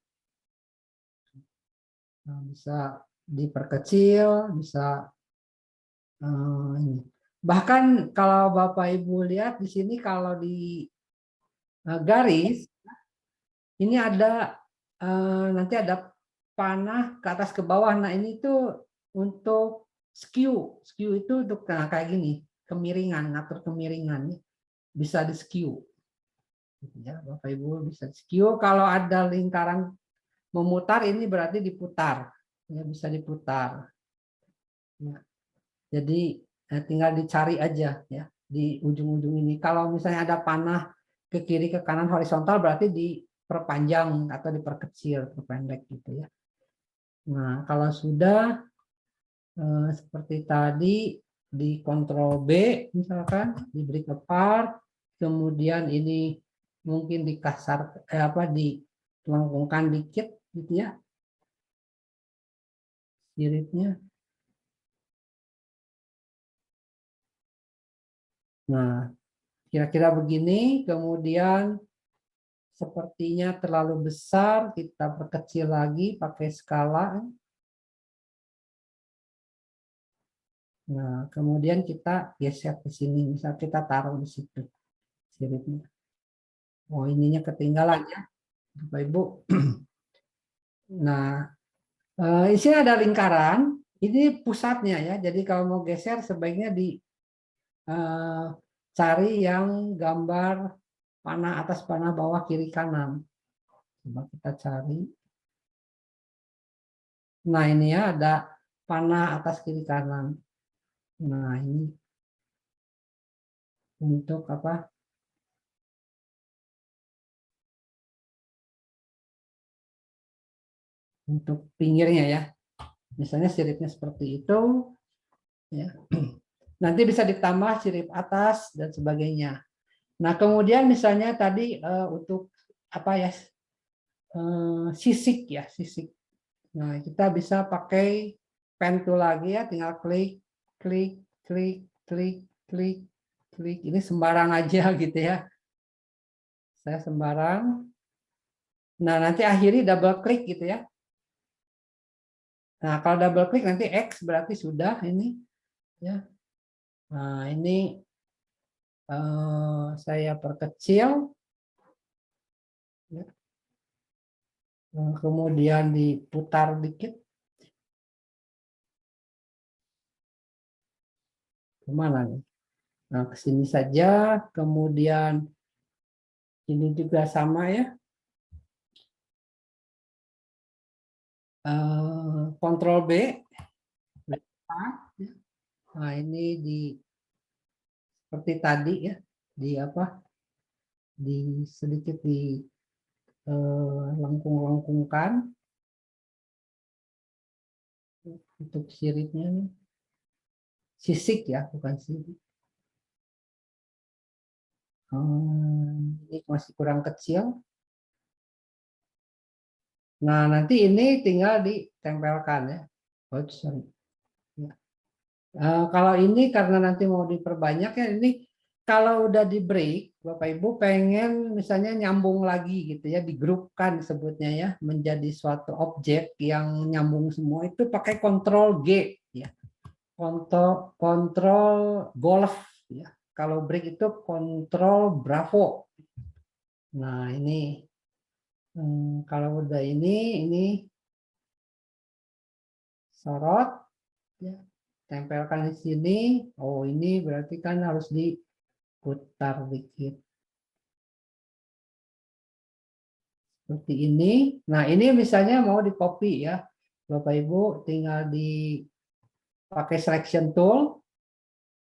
Nah, bisa diperkecil, bisa ini. Bahkan kalau Bapak Ibu lihat di sini, kalau di garis ini ada nanti ada panah ke atas ke bawah. Nah, ini tuh untuk skew. Skew itu untuk kayak gini, kemiringan, ngatur kemiringan. Bisa di skew. Ya, Bapak Ibu bisa skew. Kalau ada lingkaran memutar, ini berarti diputar. Ya, bisa diputar. Ya. Jadi tinggal dicari aja ya di ujung-ujung ini. Kalau misalnya ada panah ke kiri ke kanan horizontal, berarti diperpanjang atau diperkecil, perpendek gitu ya. Nah, kalau sudah seperti tadi, di Ctrl B misalkan, di break apart, kemudian ini mungkin dikasar dilengkungkan dikit gitu ya siripnya. Nah, kira-kira begini. Kemudian sepertinya terlalu besar, kita perkecil lagi pakai skala. Nah, kemudian kita geser ke sini, misal kita taruh di situ siripnya. Oh, ininya ketinggalan ya, Bapak Ibu. Nah, di sini ada lingkaran, ini pusatnya ya. Jadi kalau mau geser sebaiknya dicari yang gambar panah atas, panah bawah, kiri kanan. Coba kita cari. Nah, ini ya ada panah atas, kiri kanan. Nah, ini untuk apa? Untuk pinggirnya ya. Misalnya siripnya seperti itu ya. Nanti bisa ditambah sirip atas dan sebagainya. Nah, kemudian misalnya tadi untuk apa ya? Sisik ya, sisik. Nah, kita bisa pakai pen tool lagi ya, tinggal klik, klik, klik, klik, klik, klik. Ini sembarang aja gitu ya. Saya sembarang. Nah, nanti akhiri double klik gitu ya. Nah, kalau double klik nanti X berarti sudah ini ya. Nah, ini saya perkecil. Ya. Kemudian diputar dikit. Kemana nih? Nah, ke sini saja. Kemudian ini juga sama ya. Kontrol B. Nah, ini seperti tadi ya, di apa? Sedikit di lengkung-lengkungkan untuk siripnya nih. Sisik ya, bukan sirip. Ini masih kurang kecil. Nah, nanti ini tinggal ditempelkan ya. Oh, sorry. Ya. Kalau ini karena nanti mau diperbanyak ya, ini kalau udah di break, Bapak Ibu pengen misalnya nyambung lagi gitu ya, digrupkan sebutnya ya, menjadi suatu objek yang nyambung semua itu pakai kontrol G ya. Kontrol golf ya. Kalau break itu kontrol bravo. Nah, ini kalau udah ini sorot ya, tempelkan di sini. Oh, ini berarti kan harus diputar dikit. Seperti ini. Nah, ini misalnya mau di copy ya. Bapak Ibu tinggal pakai selection tool.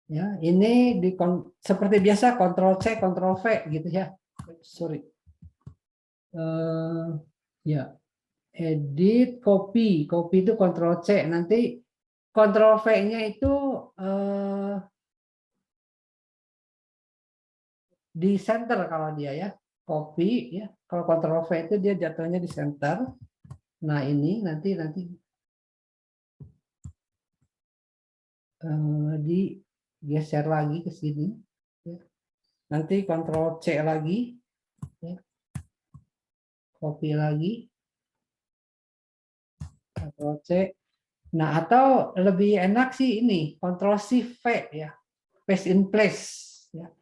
Ya, ini seperti biasa Ctrl C, Ctrl V gitu ya. Sorry. Ya, edit copy. Copy itu Ctrl C. Nanti Ctrl V-nya itu di center kalau dia ya. Copy ya. Kalau Ctrl V itu dia jatuhnya di center. Nah, ini nanti digeser lagi ke sini. Nanti Ctrl C lagi. Copy lagi. Ctrl C. Nah, atau lebih enak sih ini. Ctrl Shift V ya. Paste in place. Ya.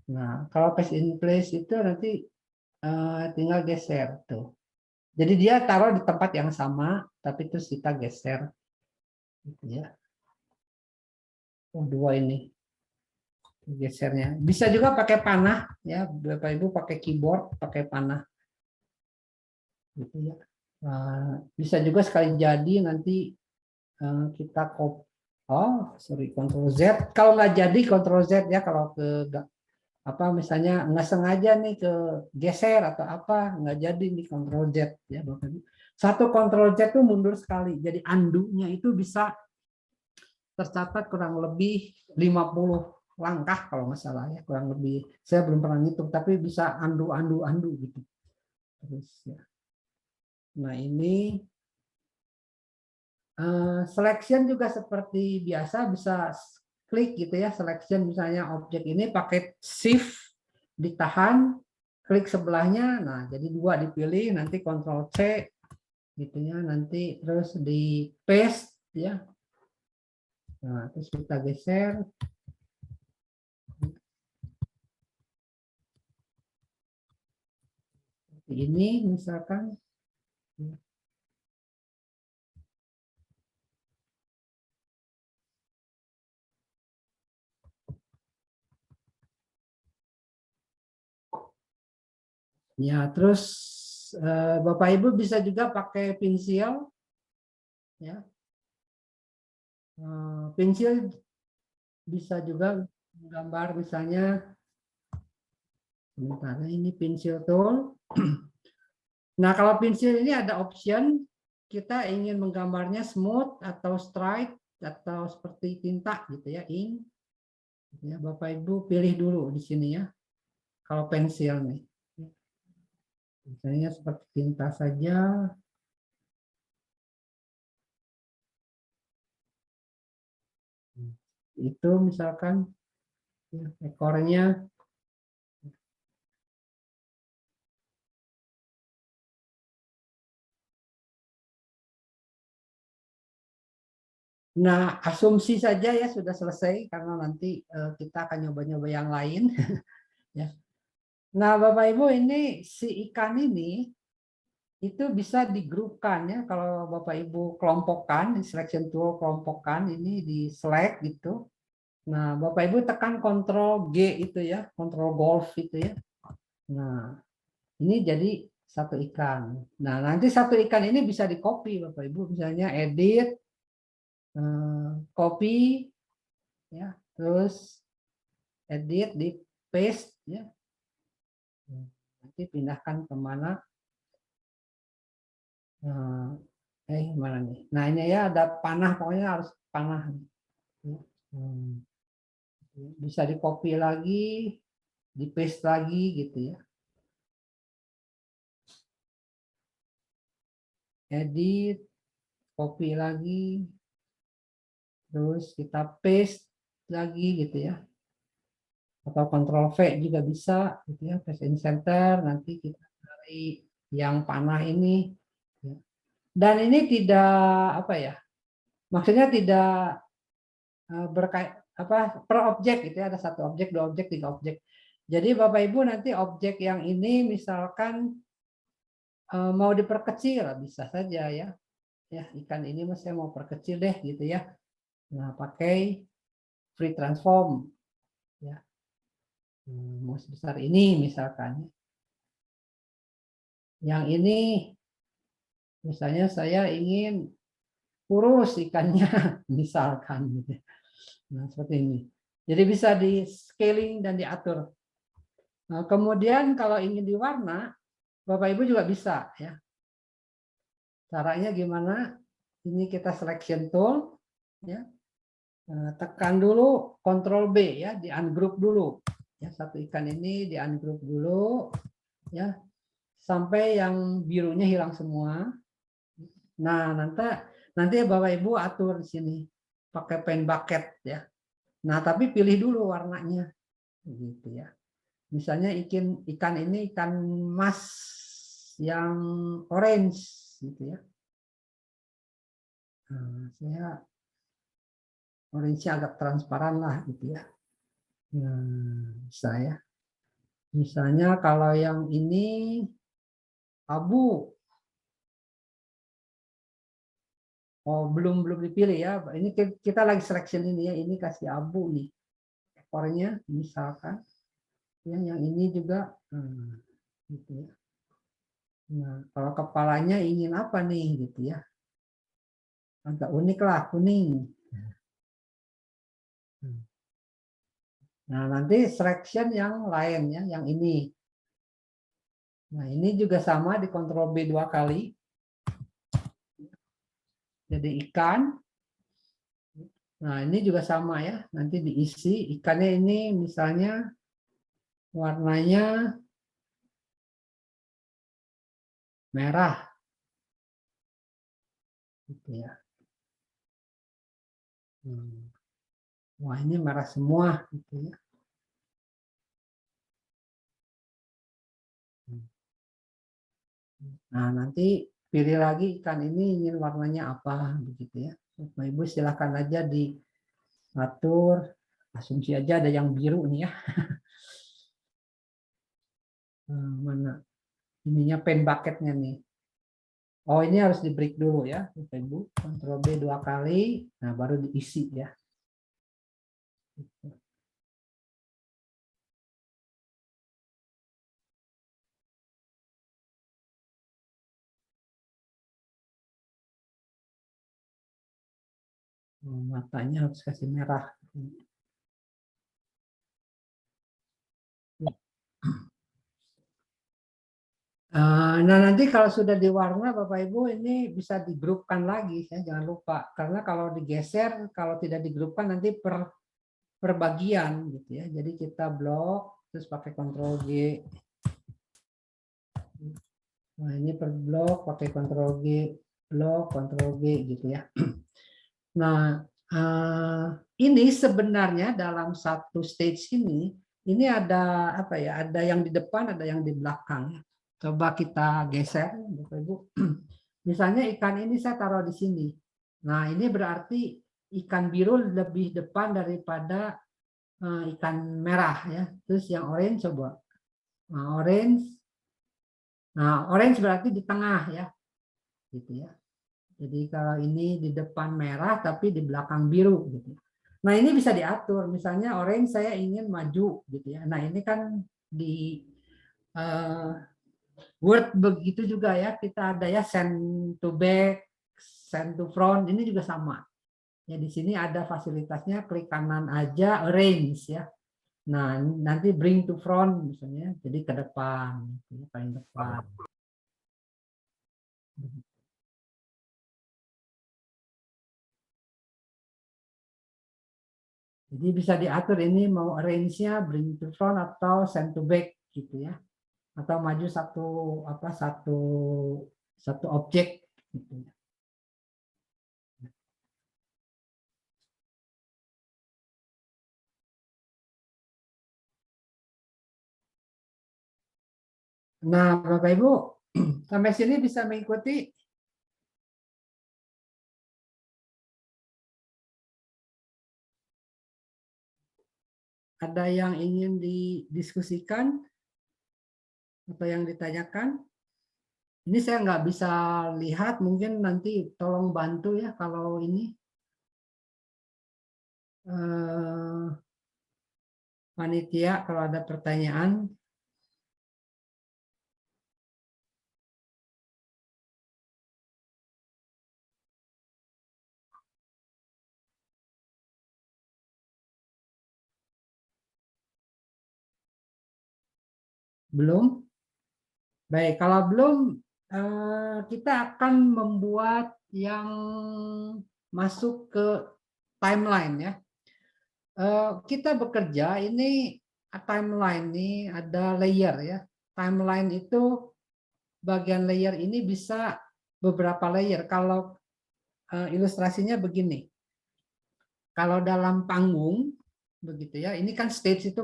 Nah, kalau paste in place itu nanti tinggal geser tuh. Jadi dia taruh di tempat yang sama, tapi terus kita geser. Gitu ya. Oh, dua ini gesernya. Bisa juga pakai panah ya, Bapak Ibu pakai keyboard, pakai panah. Gitu ya. Bisa juga sekali jadi nanti kita copy. Oh, sorry, Ctrl Z. Kalau nggak jadi Ctrl Z ya, kalau apa misalnya nggak sengaja nih ke geser atau apa nggak jadi nih Ctrl Z ya Bapak Ibu. Satu Ctrl Z itu mundur sekali. Jadi undo-nya itu bisa tercatat kurang lebih 50 langkah kalau nggak salah ya, kurang lebih. Saya belum pernah ngitung tapi bisa undo gitu. Terus ya. Nah, ini selection juga seperti biasa bisa klik gitu ya, selection misalnya objek ini pakai shift ditahan, klik sebelahnya. Nah, jadi dua dipilih, nanti Ctrl C gitu ya, nanti terus di paste ya. Nah, terus kita geser. Ini misalkan ya, terus Bapak Ibu bisa juga pakai pensil ya. Pensil bisa juga menggambar misalnya, sebentar ini pensil tool. Nah, kalau pensil ini ada option kita ingin menggambarnya smooth atau straight atau seperti tinta gitu ya, ink. Ya, Bapak Ibu pilih dulu di sini ya. Kalau pensil nih. Misalnya seperti tinta saja. Itu misalkan ya, ekornya. Nah, asumsi saja ya sudah selesai karena nanti kita akan nyoba-nyoba yang lain. Ya. Nah, Bapak Ibu ini si ikan ini itu bisa digrupkan ya. Kalau Bapak Ibu kelompokkan di selection tool, kelompokkan ini di select gitu. Nah, Bapak Ibu tekan Ctrl G itu ya, Ctrl Golf itu ya. Nah, ini jadi satu ikan. Nah, nanti satu ikan ini bisa di copy Bapak Ibu, misalnya edit, copy, ya, terus edit di paste, ya. Nanti pindahkan kemana? Mana nih? Nah ini ya ada panah, pokoknya harus panah. Bisa di copy lagi, di paste lagi gitu ya. Edit, copy lagi, terus kita paste lagi gitu ya. Atau Ctrl V juga bisa gitu ya, paste in center, nanti kita cari yang panah ini. Dan ini tidak apa ya? Maksudnya tidak berkait apa per objek gitu ya, ada satu objek, dua objek, tiga objek. Jadi Bapak Ibu nanti objek yang ini misalkan mau diperkecil bisa saja ya. Ya, ikan ini saya mau perkecil deh gitu ya. Nah, pakai free transform ya. Mau sebesar ini misalkan. Yang ini misalnya saya ingin kurus ikannya misalkan gitu. Nah, seperti ini. Jadi bisa di scaling dan diatur. Nah, kemudian kalau ingin diwarna, Bapak Ibu juga bisa ya. Caranya gimana? Ini kita selection tool ya. Tekan dulu Ctrl B ya, di ungroup dulu. Ya, satu ikan ini di ungroup dulu ya. Sampai yang birunya hilang semua. Nah, nanti Bapak Ibu atur di sini pakai pen bucket ya. Nah, tapi pilih dulu warnanya gitu ya. Misalnya ikan ini ikan mas yang orange gitu ya. Nah, saya orange agak transparan lah gitu ya. Nah, bisa ya. Misalnya kalau yang ini abu. Oh, belum dipilih ya. Ini kita lagi selection ini ya. Ini kasih abu nih. Ekornya misalkan. Yang ini juga gitu ya. Nah, kalau kepalanya ingin apa nih gitu ya. Agak unik lah, kuning. Nah, nanti selection yang lain ya, yang ini. Nah, ini juga sama di Ctrl B 2 kali. Jadi ikan. Nah, ini juga sama ya. Nanti diisi ikannya ini misalnya warnanya merah. Gitu ya. Wah, ini merah semua gitu ya. Nah, nanti pilih lagi ikan ini ingin warnanya apa begitu ya. Bapak Ibu silakan aja diatur. Asumsi aja ada yang biru nih ya. Mana ininya pen bucketnya nih. Oh, ini harus di break dulu ya, Bapak Ibu. Ctrl B 2 kali, nah baru diisi ya. Matanya harus kasih merah. Nah, nanti kalau sudah diwarna Bapak Ibu ini bisa digrupkan lagi ya, jangan lupa. Karena kalau digeser, kalau tidak digrupkan nanti per bagian gitu ya. Jadi kita blok terus pakai Ctrl G. Nah, ini per blok pakai Ctrl G, blok Ctrl G gitu ya. Nah, ini sebenarnya dalam satu stage ini ada apa ya? Ada yang di depan, ada yang di belakang. Coba kita geser, Bapak Ibu. Misalnya ikan ini saya taruh di sini. Nah, ini berarti ikan biru lebih depan daripada ikan merah ya. Terus yang orange coba. Nah, orange Nah, orange berarti di tengah ya, gitu ya. Jadi kalau ini di depan merah tapi di belakang biru gitu. Nah, ini bisa diatur. Misalnya orange saya ingin maju gitu ya. Nah, ini kan di eh, Word begitu juga ya. Kita ada ya send to back, send to front. Ini juga sama. Ya di sini ada fasilitasnya, klik kanan aja arrange ya. Nah, nanti bring to front misalnya, jadi ke depan, gitu ya, paling depan. Jadi bisa diatur ini mau arrange-nya bring to front atau send to back gitu ya. Atau maju satu objek gitu ya. Nah, Bapak Ibu, sampai sini bisa mengikuti. Ada yang ingin didiskusikan atau yang ditanyakan? Ini saya nggak bisa lihat, mungkin nanti tolong bantu ya kalau ini panitia kalau ada pertanyaan. Belum? Baik, kalau belum kita akan membuat yang masuk ke timeline ya. Kita bekerja ini timeline ini ada layer ya. Timeline itu bagian layer ini bisa beberapa layer. Kalau ilustrasinya begini. Kalau dalam panggung begitu ya. Ini kan stage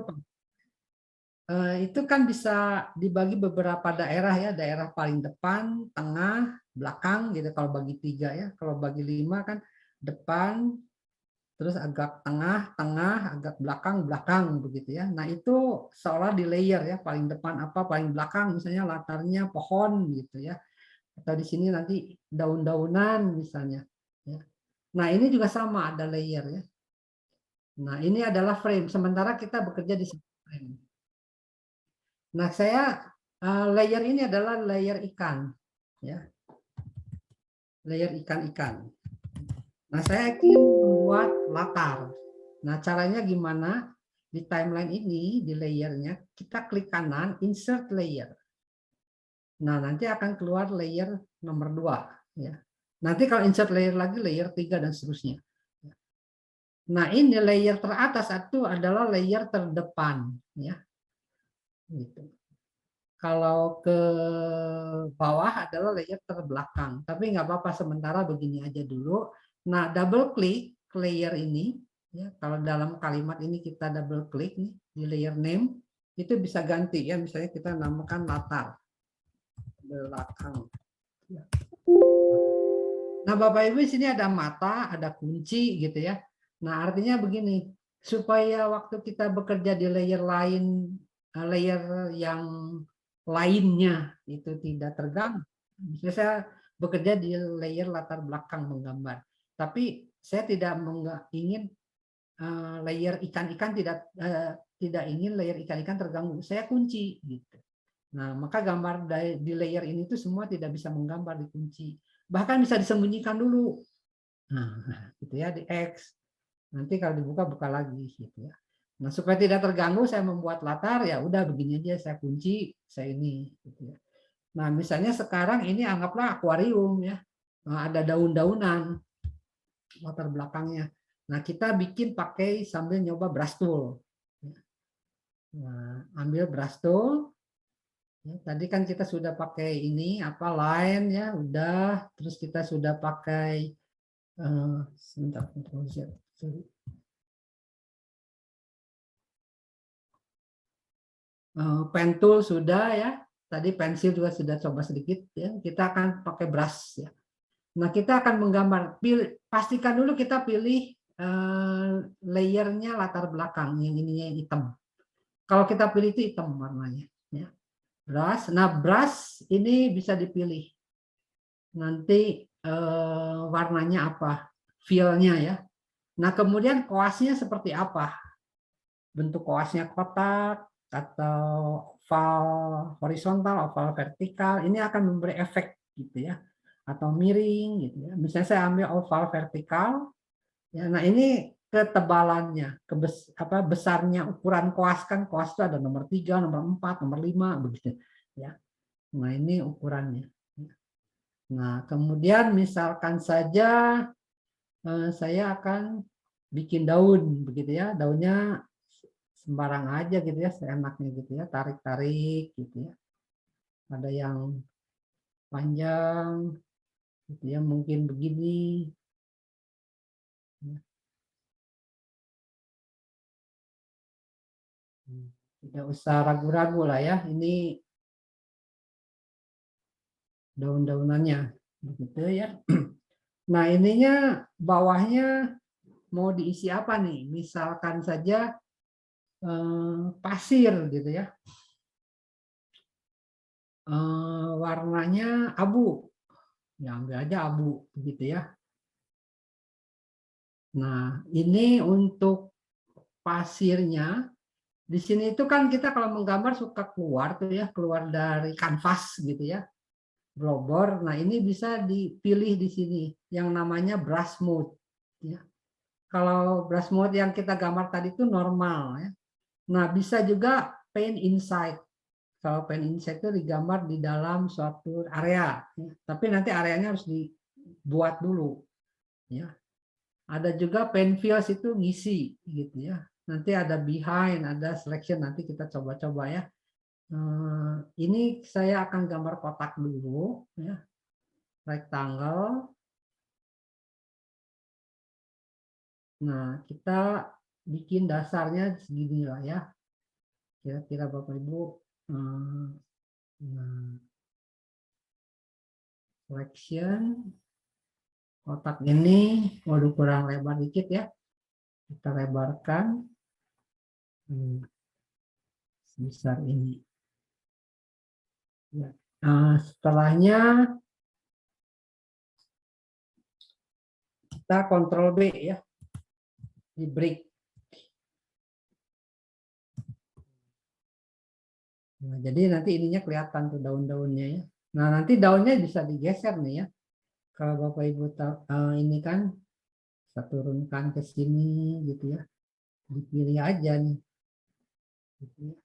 itu kan bisa dibagi beberapa daerah ya, daerah paling depan, tengah, belakang gitu kalau bagi 3 ya. Kalau bagi 5 kan depan, terus agak tengah, tengah, agak belakang, belakang begitu ya. Nah, itu seolah di layer ya, paling depan apa, paling belakang misalnya latarnya pohon gitu ya. Atau di sini nanti daun-daunan misalnya ya. Nah, ini juga sama ada layer ya. Nah, ini adalah frame sementara kita bekerja di frame. Nah, saya layer ini adalah layer ikan, ya, layer ikan-ikan. Nah, saya ingin membuat latar. Nah, caranya gimana? Di timeline ini, di layernya, kita klik kanan, insert layer. Nah, nanti akan keluar layer nomor 2. Ya. Nanti kalau insert layer lagi, layer 3 dan seterusnya. Nah, ini layer teratas itu adalah layer terdepan. Ya. Gitu. Kalau ke bawah adalah layer terbelakang. Tapi nggak apa-apa, sementara begini aja dulu. Nah, double klik layer ini. Ya, kalau dalam kalimat ini kita double klik nih, di layer name, itu bisa ganti ya. Misalnya kita namakan latar belakang. Ya. Nah, Bapak Ibu, di sini ada mata, ada kunci gitu ya. Nah, artinya begini, supaya waktu kita bekerja di layer lain, layer yang lainnya itu tidak terganggu. Misalnya saya bekerja di layer latar belakang menggambar, tapi saya tidak ingin layer ikan-ikan tidak ingin layer ikan-ikan terganggu. Saya kunci gitu. Nah, maka gambar di layer ini tuh semua tidak bisa menggambar dikunci. Bahkan bisa disembunyikan dulu. Nah, gitu ya di X. Nanti kalau dibuka buka lagi gitu ya. Nah, supaya tidak terganggu saya membuat latar ya udah begini aja saya kunci saya ini gitu ya. Nah, misalnya sekarang ini anggaplah akuarium ya. Nah, ada daun-daunan latar belakangnya. Nah, kita bikin pakai sambil nyoba brush tool. Nah, ambil brush tool. Ya, tadi kan kita sudah pakai ini apa line ya, udah. Terus kita sudah pakai sebentar, pen tool sudah ya. Tadi pensil juga sudah coba sedikit ya. Kita akan pakai brush ya. Nah, kita akan menggambar. Pastikan dulu kita pilih layernya latar belakang yang ininya yang hitam. Kalau kita pilih itu hitam warnanya ya. Brush. Nah, brush ini bisa dipilih. Nanti warnanya apa, feel-nya ya. Nah, kemudian koasnya seperti apa? Bentuk koasnya kotak atau oval horizontal, oval vertikal. Ini akan memberi efek gitu ya. Atau miring gitu ya. Misalnya saya ambil oval vertikal. Ya, nah ini ketebalannya, besarnya ukuran koas, kan koas itu ada nomor 3, nomor 4, nomor 5 begitu ya. Nah, ini ukurannya. Nah, kemudian misalkan saja saya akan bikin daun begitu ya. Daunnya sembarang aja gitu ya, seenaknya gitu ya, tarik-tarik gitu ya. Ada yang panjang gitu ya, mungkin begini. Tidak usah ragu-ragu lah ya, ini daun-daunannya begitu ya. Nah, ininya bawahnya mau diisi apa nih? Misalkan saja pasir gitu ya. Warnanya abu. Ya, ambil aja abu begitu ya. Nah, ini untuk pasirnya. Di sini itu kan kita kalau menggambar suka keluar tuh ya, keluar dari kanvas gitu ya. Blobor. Nah, ini bisa dipilih di sini yang namanya brush mode ya. Kalau brush mode yang kita gambar tadi itu normal ya. Nah, bisa juga paint inside. Kalau paint inside itu digambar di dalam suatu area ya. Tapi nanti areanya harus dibuat dulu ya. Ada juga paint fills itu ngisi gitu ya. Nanti ada behind, ada selection, nanti kita coba-coba ya. Ini saya akan gambar kotak dulu ya. Rectangle. Nah, kita bikin dasarnya segini lah ya. Kira-kira Bapak Ibu. Nah, selection. Kotak ini, waduh kurang lebar dikit ya. Kita lebarkan. Sebesar ini. Ya. Setelahnya kita Ctrl B ya. Di break. Nah, jadi nanti ininya kelihatan tuh daun-daunnya ya. Nah, nanti daunnya bisa digeser nih ya. Kalau Bapak Ibu tahu, ini kan saya turunkan ke sini gitu ya. Dipilih aja nih. Gitu ya.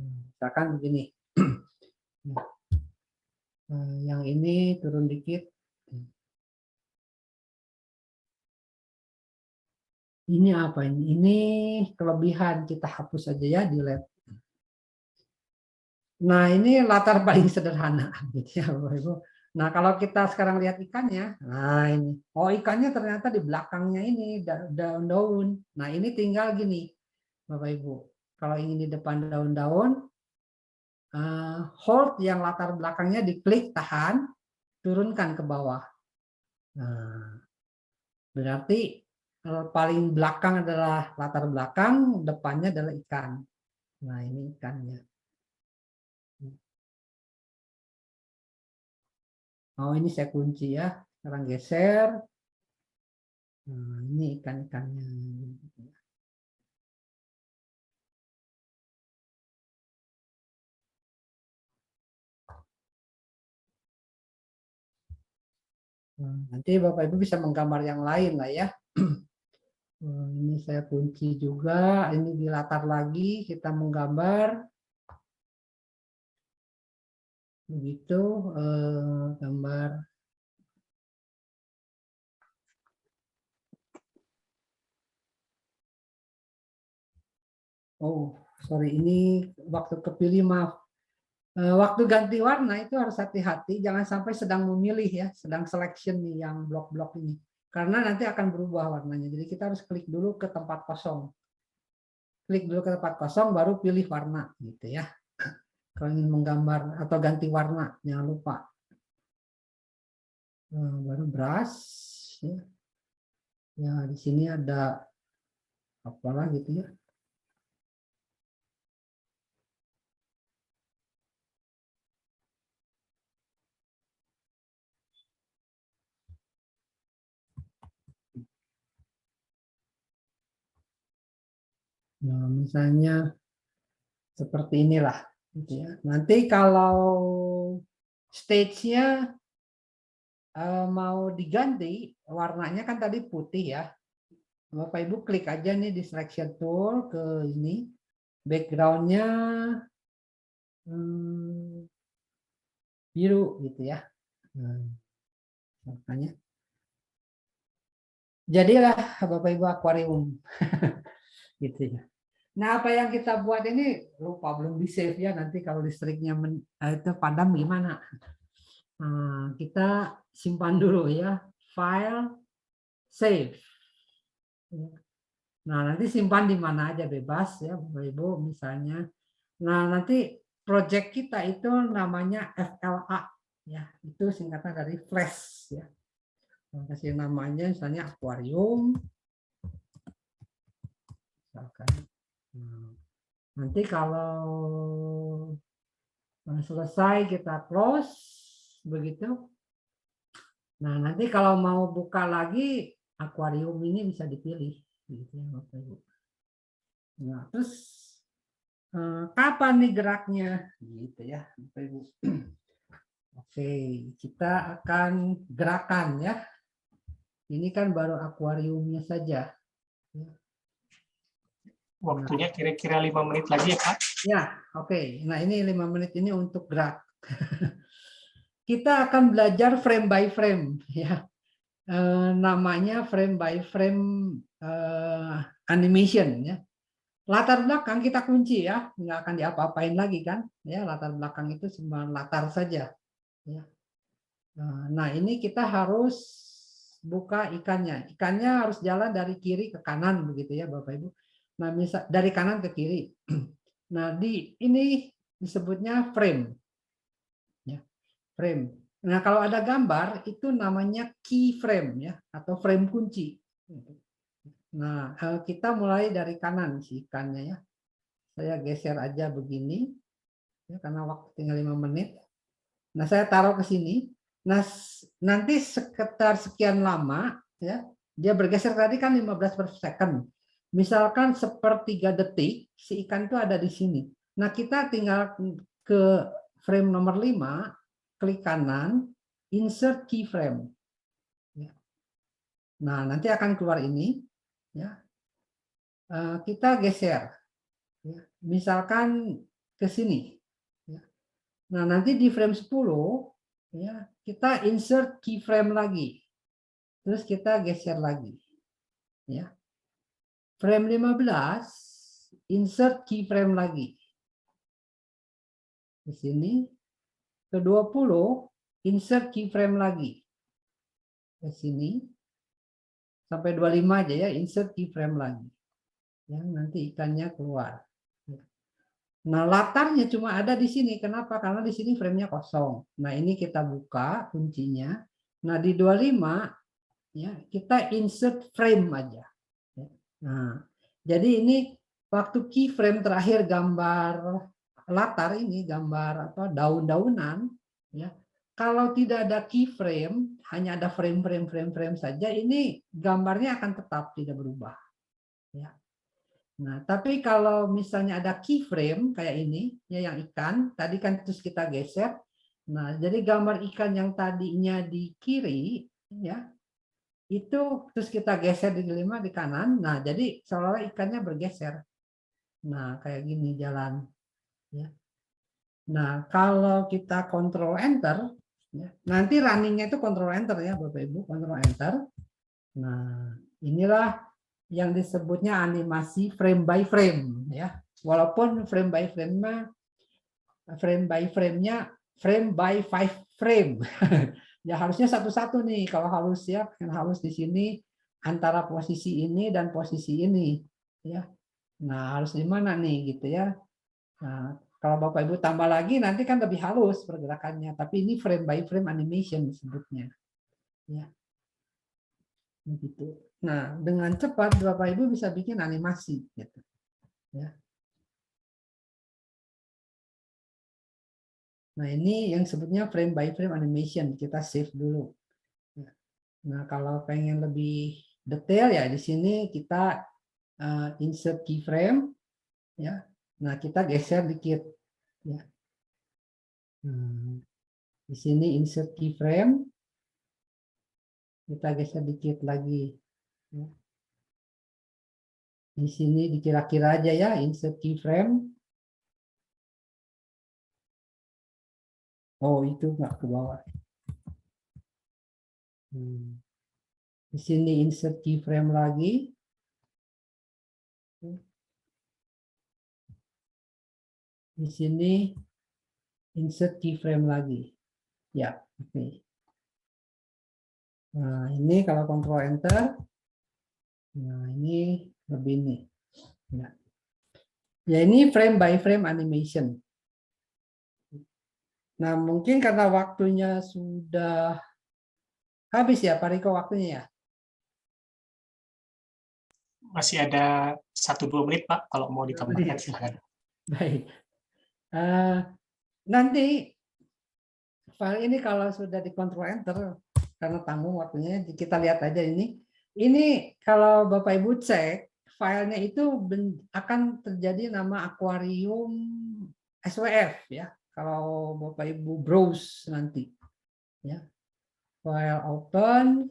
Misalkan begini. Yang ini turun dikit. Ini apa ini? Ini kelebihan, kita hapus aja ya, delete. Nah, ini latar paling sederhana gitu ya, Bapak Ibu. Nah, kalau kita sekarang lihat ikannya, nah ini. Oh, ikannya ternyata di belakangnya ini daun-daun. Nah, ini tinggal gini, Bapak Ibu. Kalau ingin di depan daun-daun, hold yang latar belakangnya diklik, tahan, turunkan ke bawah. Nah, berarti paling belakang adalah latar belakang, depannya adalah ikan. Nah, ini ikannya. Oh, ini saya kunci ya. Sekarang geser. Nah, ini ikan-ikannya. Nanti Bapak Ibu bisa menggambar yang lain lah ya. Ini saya kunci juga. Ini di latar lagi kita menggambar. Begitu gambar. Oh, sorry, ini waktu kepilih, maaf. Waktu ganti warna itu harus hati-hati, jangan sampai sedang memilih ya, sedang selection nih yang blok-blok ini. Karena nanti akan berubah warnanya. Jadi kita harus klik dulu ke tempat kosong. Klik dulu ke tempat kosong, baru pilih warna gitu ya. Kalau ingin menggambar atau ganti warna, jangan lupa. Baru brush. Ya, di sini ada apalah gitu ya. Nah, misalnya seperti inilah gitu ya. Nanti kalau stage-nya mau diganti, warnanya kan tadi putih ya. Bapak Ibu klik aja nih di selection tool ke ini, background-nya biru gitu ya. Nah, makanya jadilah Bapak Ibu akuarium gitu ya. Nah, apa yang kita buat ini lupa belum di save ya, nanti kalau listriknya itu padam gimana? Nah, kita simpan dulu ya, file save. Nah, nanti simpan di mana aja bebas ya Bapak Ibu misalnya. Nah, nanti project kita itu namanya FLA ya, itu singkatan dari flash ya. Kasih namanya misalnya akuarium. Misalkan. Nanti kalau selesai kita close begitu. Nah, nanti kalau mau buka lagi akuarium ini bisa dipilih gitu ya Bapak Ibu. Nah, terus kapan nih geraknya gitu ya Bapak Ibu. Oke, kita akan gerakan ya. Ini kan baru akuariumnya saja. Waktunya kira-kira 5 menit lagi ya, Pak. Ya, oke. Nah, ini 5 menit ini untuk gerak. Kita akan belajar frame by frame ya. Namanya frame by frame animation ya. Latar belakang kita kunci ya, nggak akan diapa-apain lagi kan? Ya, latar belakang itu cuma latar saja. Ya. Nah, ini kita harus buka ikannya. Ikannya harus jalan dari kiri ke kanan begitu ya, Bapak Ibu. Nah, misal dari kanan ke kiri. Nah, di ini disebutnya frame. Ya, frame. Nah, kalau ada gambar itu namanya key frame ya, atau frame kunci. Nah, kita mulai dari kanan sih ikannya ya. Saya geser aja begini, ya, karena waktu tinggal 5 menit. Nah, saya taruh ke sini. Nah, nanti sekitar sekian lama, ya, dia bergeser tadi kan 15 per second. Misalkan sepertiga detik, si ikan itu ada di sini. Nah, kita tinggal ke frame nomor 5, klik kanan, insert keyframe. Nah, nanti akan keluar ini. Ya. Kita geser. Ya. Misalkan ke sini. Ya. Nah, nanti di frame 10, ya, kita insert keyframe lagi. Terus kita geser lagi. Ya. Frame 15, insert keyframe lagi. Di sini. Ke 20, insert keyframe lagi. Ke sini. Sampai 25 aja ya, insert keyframe lagi. Ya, nanti ikannya keluar. Nah, latarnya cuma ada di sini. Kenapa? Karena di sini frame-nya kosong. Nah, ini kita buka kuncinya. Nah, di 25 ya, kita insert frame aja. Nah, jadi ini waktu keyframe terakhir gambar latar ini, gambar apa daun-daunan ya. Kalau tidak ada keyframe, hanya ada frame saja, ini gambarnya akan tetap tidak berubah. Ya. Nah, tapi kalau misalnya ada keyframe kayak ini, ya yang ikan, tadi kan terus kita geser. Nah, jadi gambar ikan yang tadinya di kiri, ya, itu terus kita geser di 5 di kanan. Nah, jadi seolah-olah ikannya bergeser. Nah, kayak gini jalan. Ya. Nah, kalau kita kontrol enter, ya, nanti runningnya itu kontrol enter ya, Bapak Ibu, kontrol enter. Nah, inilah yang disebutnya animasi frame by frame ya. Walaupun frame by frame-nya frame by 5 frame. Ya harusnya satu-satu nih kalau halus ya, yang halus di sini antara posisi ini dan posisi ini ya. Nah, harus di mana nih gitu ya. Nah, kalau Bapak Ibu tambah lagi nanti kan lebih halus pergerakannya, tapi ini frame by frame animation disebutnya. Ya. Begitu. Nah, dengan cepat Bapak Ibu bisa bikin animasi gitu. Ya. Nah, ini yang sebutnya frame by frame animation, kita save dulu. Nah, kalau pengen lebih detail ya di sini kita insert keyframe ya. Nah, kita geser dikit ya. Di sini insert keyframe, kita geser dikit lagi. Ya. Di sini dikira-kira aja ya, insert keyframe. Oh, itu nggak ke bawah. Di sini insert keyframe lagi. Di sini insert keyframe lagi. Ya, oke. Nah, ini kalau Ctrl Enter, nah ini lebih ini. Ya. Ya, ini frame by frame animation. Nah, mungkin karena waktunya sudah habis ya, Pak Riko, waktunya ya? Masih ada 1-2 menit, Pak, kalau mau ditambahkan silakan. Baik. Nanti file ini kalau sudah di Ctrl Enter, karena tanggung waktunya, kita lihat aja ini. Ini kalau Bapak Ibu cek, filenya itu akan terjadi nama akuarium SWF ya. Kalau Bapak Ibu browse nanti, ya, file open.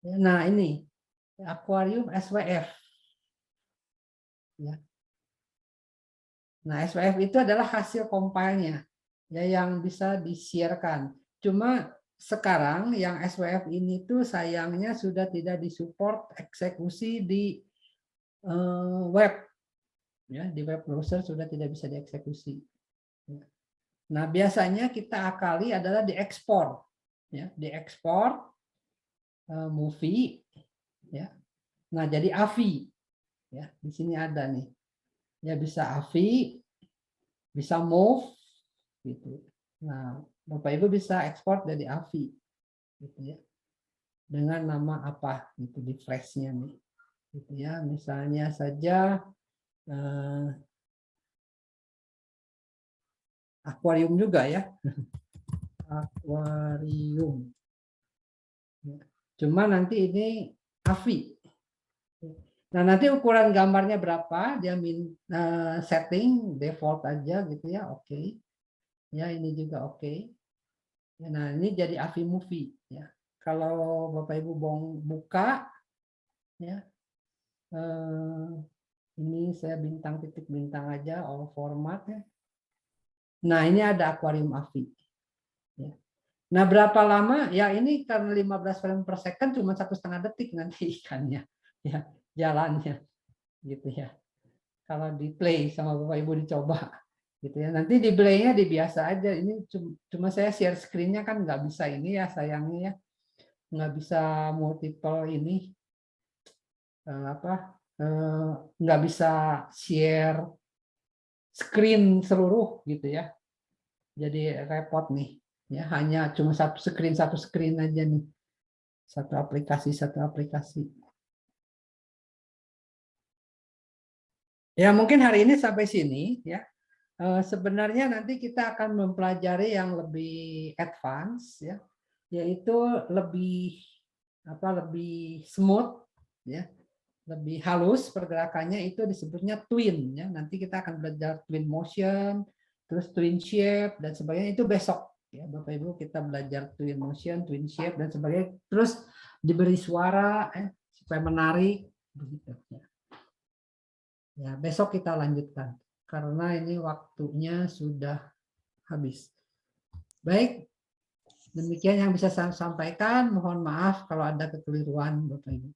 Nah ini akuarium SWF. Ya. Nah SWF itu adalah hasil compile-nya, ya, yang bisa di-share-kan. Cuma sekarang yang SWF ini tuh sayangnya sudah tidak disupport eksekusi di web. Ya, di web browser sudah tidak bisa dieksekusi. Nah, biasanya kita akali adalah diekspor, ya, diekspor movie, ya. Nah, jadi AVI, ya, di sini ada nih, ya bisa AVI, bisa MOV, gitu. Nah, Bapak Ibu bisa ekspor dari AVI, gitu ya, dengan nama apa, gitu di flashnya nih, gitu ya. Misalnya saja akuarium juga ya. Akuarium. Cuma nanti ini AVI. Nah, nanti ukuran gambarnya berapa, dia setting default aja gitu ya, oke. Ya, ini juga oke. Ya, nah, ini jadi AVI movie ya. Kalau Bapak Ibu buka ya. Ini saya bintang titik bintang aja all format ya. Nah, ini ada akuarium AVI. Ya. Nah, berapa lama? Ya, ini karena 15 frame per second cuma 1,5 detik nanti ikannya, ya, jalannya, gitu ya. Kalau di play sama Bapak Ibu dicoba, gitu ya. Nanti di play-nya dibiasa aja. Ini cuma saya share screen-nya kan nggak bisa ini ya, sayangnya ya, nggak bisa multiple ini nggak bisa share screen seluruh gitu ya. Jadi repot nih. Ya, hanya cuma satu screen aja nih. Satu aplikasi. Ya, mungkin hari ini sampai sini ya. Sebenarnya nanti kita akan mempelajari yang lebih advance ya, yaitu lebih lebih smooth ya, lebih halus pergerakannya, itu disebutnya twin ya. Nanti kita akan belajar twin motion, terus twin shape dan sebagainya, itu besok ya Bapak Ibu, kita belajar twin motion, twin shape dan sebagainya, terus diberi suara supaya menarik begitu ya. Ya, besok kita lanjutkan karena ini waktunya sudah habis. Baik, demikian yang bisa saya sampaikan. Mohon maaf kalau ada kekeliruan Bapak Ibu.